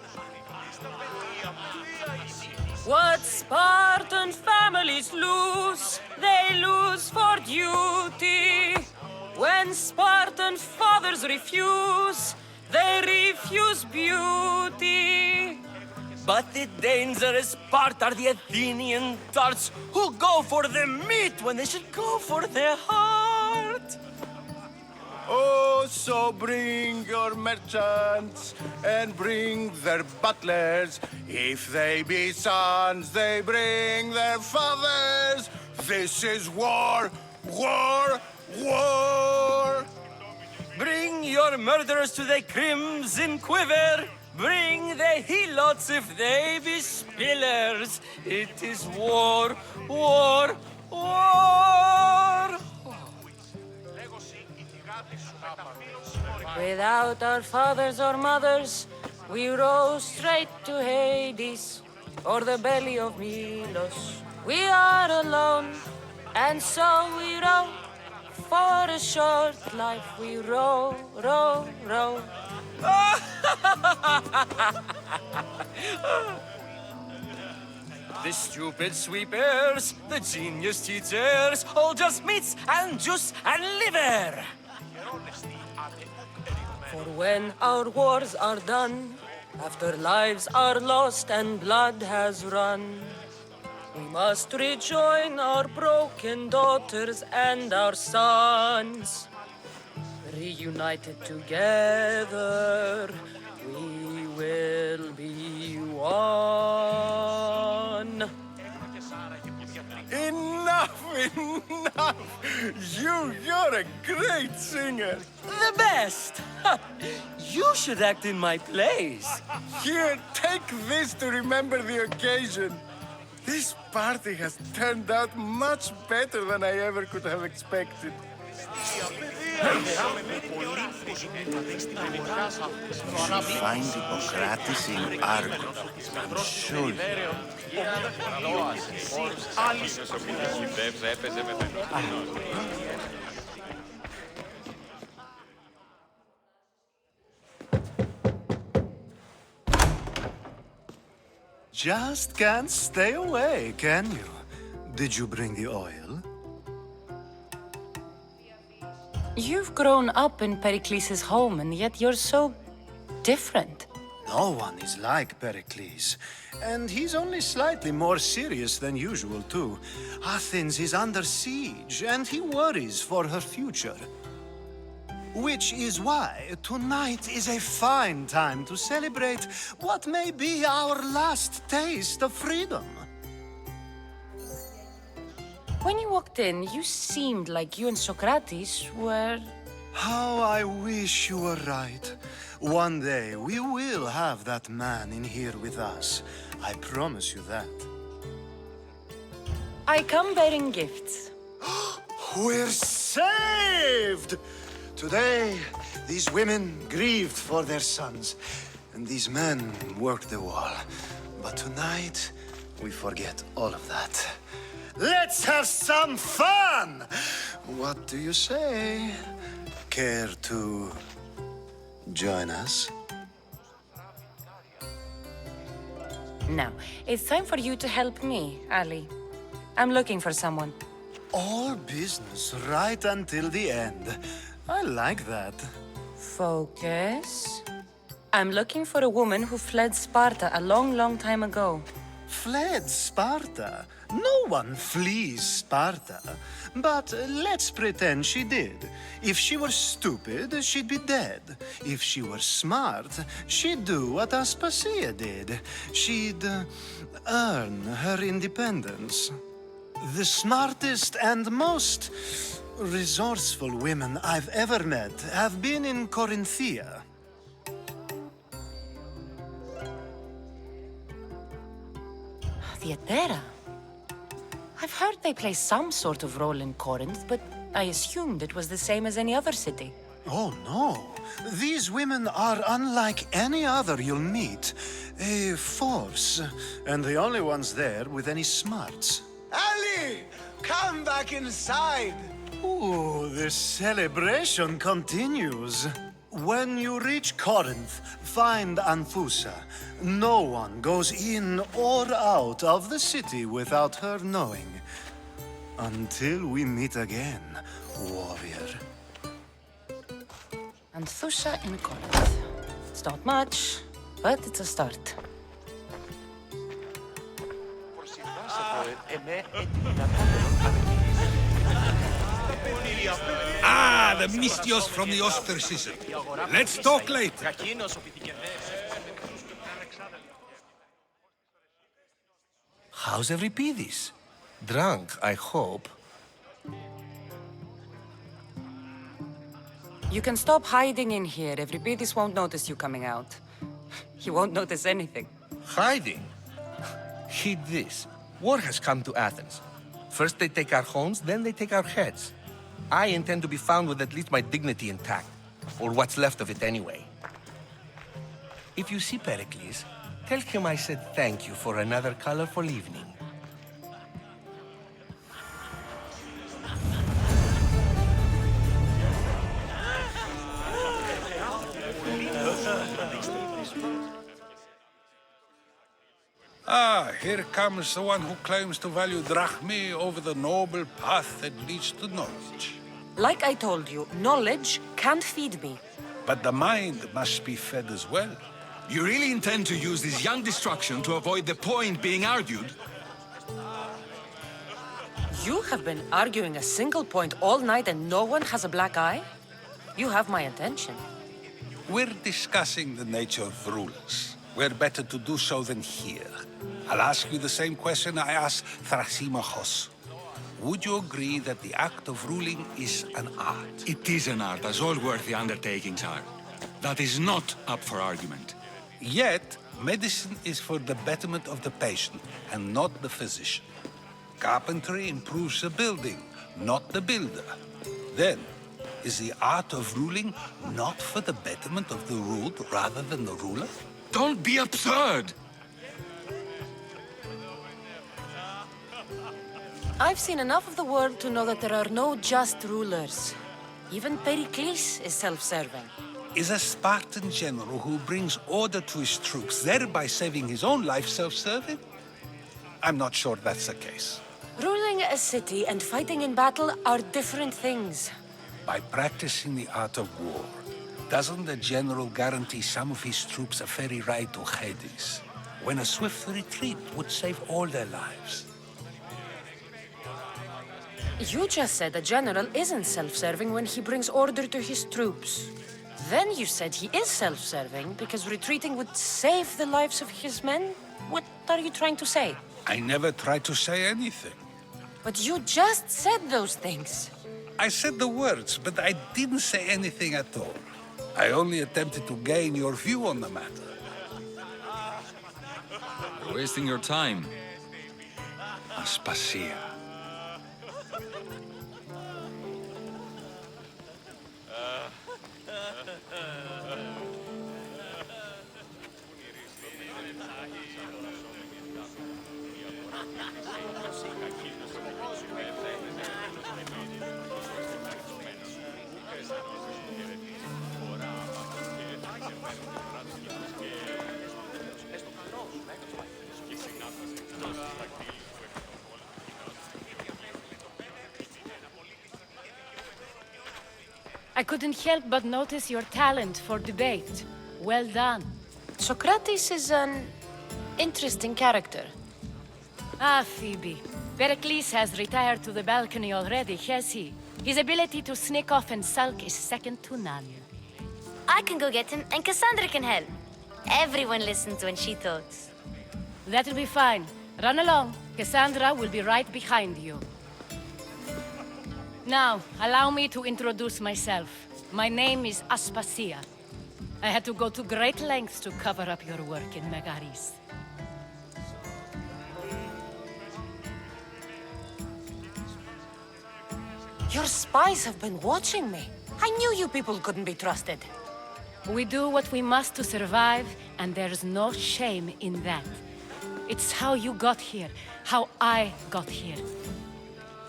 What Spartan families lose, they lose for duty. When Spartan fathers refuse, they refuse beauty. But the dangerous part are the Athenian tarts who go for the meat when they should go for the heart. Oh, so bring your merchants and bring their butlers. If they be sons, they bring their fathers. This is war, war, war. Bring your murderers to the crimson quiver. Bring the helots if they be spillers. It is war, war, war. Without our fathers or mothers, we row straight to Hades or the belly of Milos. We are alone, and so we row. For a short life we row, row, row. The stupid sweepers, the genius teachers, all just meats and juice and liver. For when our wars are done, after lives are lost and blood has run, we must rejoin our broken daughters and our sons. Reunited together, we will be one. Enough, enough! You're a great singer. The best! You should act in my plays. Here, take this to remember the occasion. This party has turned out much better than I ever could have expected. Should find Hippocrates in Argos. I'm sure. Just can't stay away, can you? Did you bring the oil? You've grown up in Pericles' home, and yet you're so different. No one is like Pericles. And he's only slightly more serious than usual, too. Athens is under siege, and he worries for her future. Which is why tonight is a fine time to celebrate what may be our last taste of freedom. When you walked in, you seemed like you and Socrates were... How I wish you were right. One day we will have that man in here with us. I promise you that. I come bearing gifts. We're saved! Today, these women grieved for their sons, and these men worked the wall. But tonight, we forget all of that. Let's have some fun! What do you say? Care to join us? Now, it's time for you to help me, Ali. I'm looking for someone. All business right until the end. I like that. Focus. I'm looking for a woman who fled Sparta a long, long time ago. Fled Sparta? No one flees Sparta. But let's pretend she did. If she were stupid, she'd be dead. If she were smart, she'd do what Aspasia did. She'd earn her independence. The smartest and most resourceful women I've ever met have been in Corinthia. Theatera. I've heard they play some sort of role in Corinth, but I assumed it was the same as any other city. Oh, no. These women are unlike any other you'll meet. A force, and the only ones there with any smarts. Ali! Come back inside! Ooh, the celebration continues. When you reach Corinth, find Anfusa. No one goes in or out of the city without her knowing. Until we meet again, warrior. Anfusa in Corinth. It's not much, but it's a start. Ah, the Mystios from the ostracism. Let's talk later. How's Euripides? Drunk, I hope. You can stop hiding in here. Euripides won't notice you coming out. He won't notice anything. Hiding? Heed this. War has come to Athens. First they take our homes, then they take our heads. I intend to be found with at least my dignity intact. Or what's left of it anyway. If you see Pericles, tell him I said thank you for another colorful evening. Ah, here comes the one who claims to value drachmae over the noble path that leads to knowledge. Like I told you, knowledge can't feed me. But the mind must be fed as well. You really intend to use this young destruction to avoid the point being argued? You have been arguing a single point all night and no one has a black eye? You have my attention. We're discussing the nature of rulers. Where better to do so than here? I'll ask you the same question I asked Thrasymachos. Would you agree that the act of ruling is an art? It is an art, as all worthy undertakings are. That is not up for argument. Yet, medicine is for the betterment of the patient and not the physician. Carpentry improves the building, not the builder. Then, is the art of ruling not for the betterment of the ruled rather than the ruler? Don't be absurd! I've seen enough of the world to know that there are no just rulers. Even Pericles is self-serving. Is a Spartan general who brings order to his troops, thereby saving his own life, self-serving? I'm not sure that's the case. Ruling a city and fighting in battle are different things. By practicing the art of war, doesn't the general guarantee some of his troops a ferry ride to Hades, when a swift retreat would save all their lives? You just said a general isn't self-serving when he brings order to his troops. Then you said he is self-serving because retreating would save the lives of his men? What are you trying to say? I never tried to say anything. But you just said those things. I said the words, but I didn't say anything at all. I only attempted to gain your view on the matter. You're wasting your time. Aspasia. I couldn't help but notice your talent for debate. Well done. Socrates is an interesting character. Ah, Phoebe. Pericles has retired to the balcony already, has he? His ability to sneak off and sulk is second to none. I can go get him, and Cassandra can help. Everyone listens when she talks. That'll be fine. Run along. Cassandra will be right behind you. Now, allow me to introduce myself. My name is Aspasia. I had to go to great lengths to cover up your work in Megaris. Your spies have been watching me. I knew you people couldn't be trusted. We do what we must to survive, and there's no shame in that. It's how you got here, how I got here.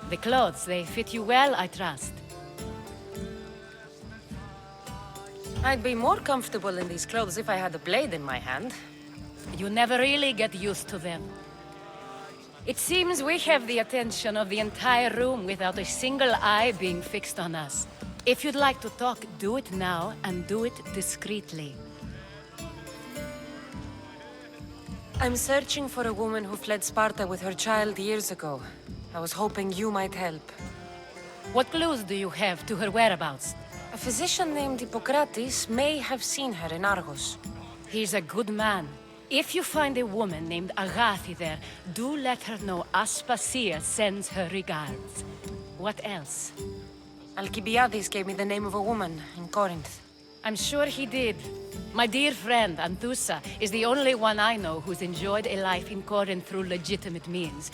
The clothes, they fit you well, I trust. I'd be more comfortable in these clothes if I had a blade in my hand. You never really get used to them. It seems we have the attention of the entire room without a single eye being fixed on us. If you'd like to talk, do it now, and do it discreetly. I'm searching for a woman who fled Sparta with her child years ago. I was hoping you might help. What clues do you have to her whereabouts? A physician named Hippocrates may have seen her in Argos. He's a good man. If you find a woman named Agathi there, do let her know Aspasia sends her regards. What else? Alcibiades gave me the name of a woman in Corinth. I'm sure he did. My dear friend, Anthusa, is the only one I know who's enjoyed a life in Corinth through legitimate means.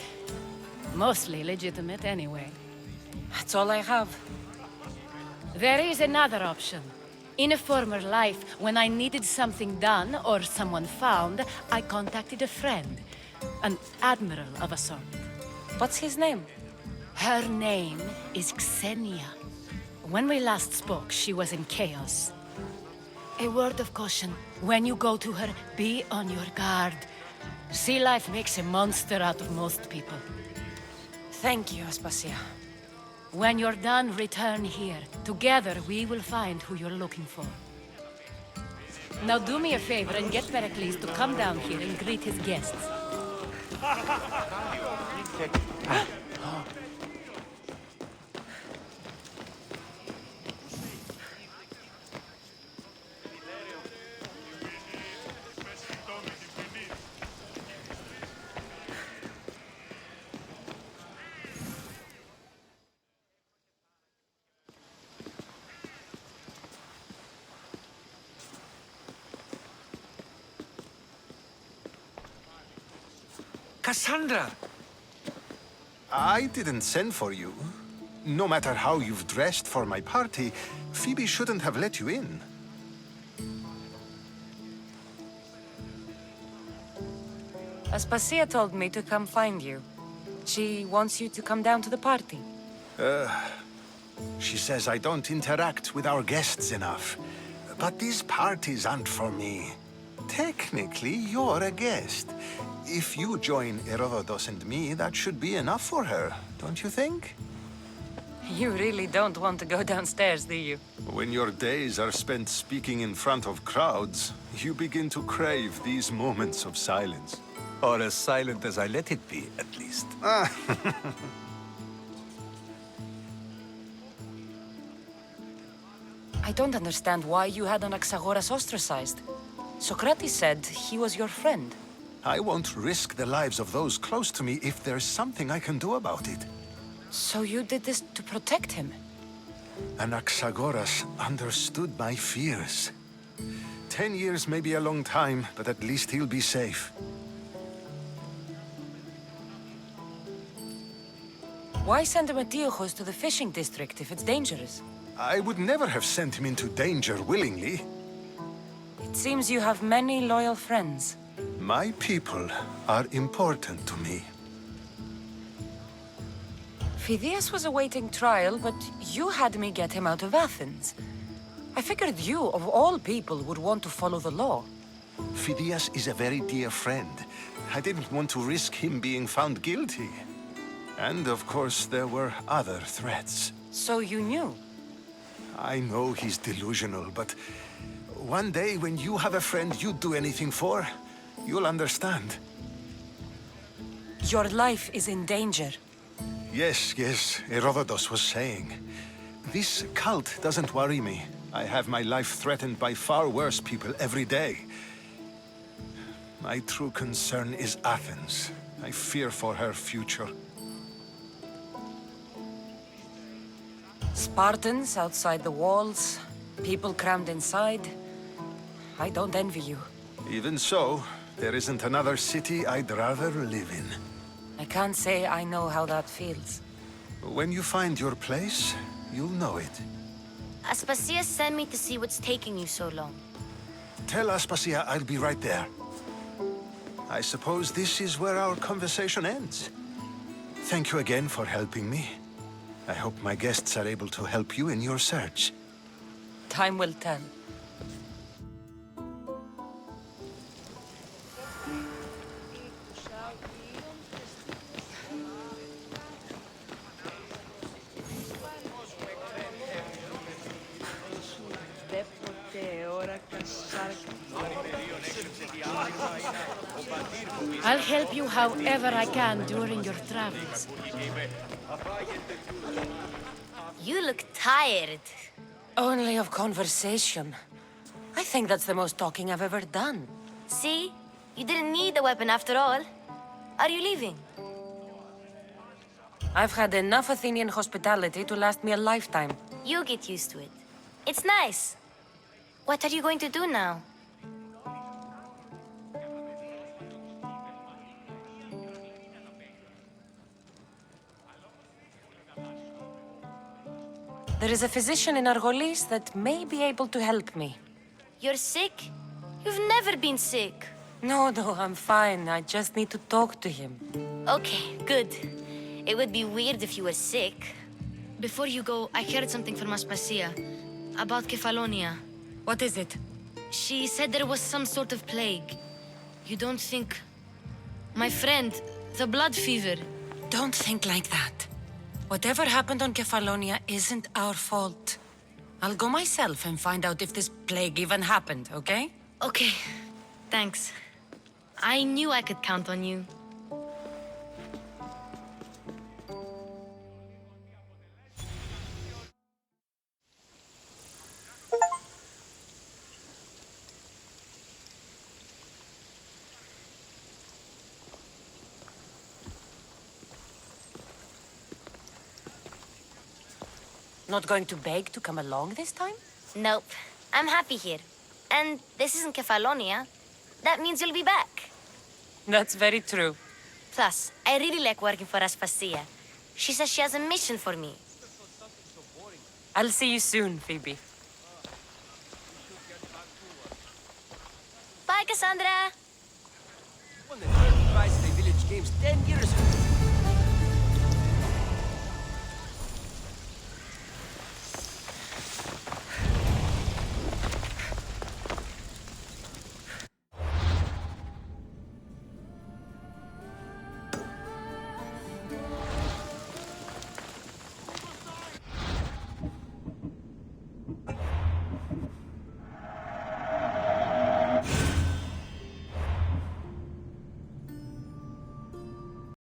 Mostly legitimate, anyway. That's all I have. There is another option. In a former life, when I needed something done or someone found, I contacted a friend. An admiral of a sort. What's his name? Her name is Xenia. When we last spoke, she was in chaos. A word of caution. When you go to her, be on your guard. Sea life makes a monster out of most people. Thank you, Aspasia. When you're done, return here. Together, we will find who you're looking for. Now do me a favor and get Pericles to come down here and greet his guests. Cassandra! I didn't send for you. No matter how you've dressed for my party, Phoebe shouldn't have let you in. Aspasia told me to come find you. She wants you to come down to the party. She says I don't interact with our guests enough. But these parties aren't for me. Technically, you're a guest. If you join Herodotus and me, that should be enough for her, don't you think? You really don't want to go downstairs, do you? When your days are spent speaking in front of crowds, you begin to crave these moments of silence. Or as silent as I let it be, at least. I don't understand why you had Anaxagoras ostracized. Socrates said he was your friend. I won't risk the lives of those close to me if there's something I can do about it. So you did this to protect him? Anaxagoras understood my fears. 10 years may be a long time, but at least he'll be safe. Why send Antiochus to the fishing district if it's dangerous? I would never have sent him into danger willingly. It seems you have many loyal friends. My people are important to me. Phidias was awaiting trial, but you had me get him out of Athens. I figured you, of all people, would want to follow the law. Phidias is a very dear friend. I didn't want to risk him being found guilty. And of course, there were other threats. So you knew? I know he's delusional, but one day when you have a friend you'd do anything for, you'll understand. Your life is in danger. Yes, Herodotus was saying. This cult doesn't worry me. I have my life threatened by far worse people every day. My true concern is Athens. I fear for her future. Spartans outside the walls, people crammed inside. I don't envy you. Even so, there isn't another city I'd rather live in. I can't say I know how that feels. When you find your place, you'll know it. Aspasia sent me to see what's taking you so long. Tell Aspasia I'll be right there. I suppose this is where our conversation ends. Thank you again for helping me. I hope my guests are able to help you in your search. Time will tell. I'll help you however I can during your travels. You look tired. Only of conversation. I think that's the most talking I've ever done. See? You didn't need the weapon after all. Are you leaving? I've had enough Athenian hospitality to last me a lifetime. You get used to it. It's nice. What are you going to do now? There is a physician in Argolis that may be able to help me. You're sick? You've never been sick. No, I'm fine. I just need to talk to him. Okay, good. It would be weird if you were sick. Before you go, I heard something from Aspasia about Kefalonia. What is it? She said there was some sort of plague. You don't think... My friend, the blood fever. Don't think like that. Whatever happened on Kefalonia isn't our fault. I'll go myself and find out if this plague even happened, okay? Okay, thanks. I knew I could count on you. Not going to beg to come along this time? Nope. I'm happy here. And this isn't Kefalonia. That means you'll be back. That's very true. Plus, I really like working for Aspasia. She says she has a mission for me. I'll see you soon, Phoebe. Bye, Cassandra! Won the third prize at the village games 10 years ago.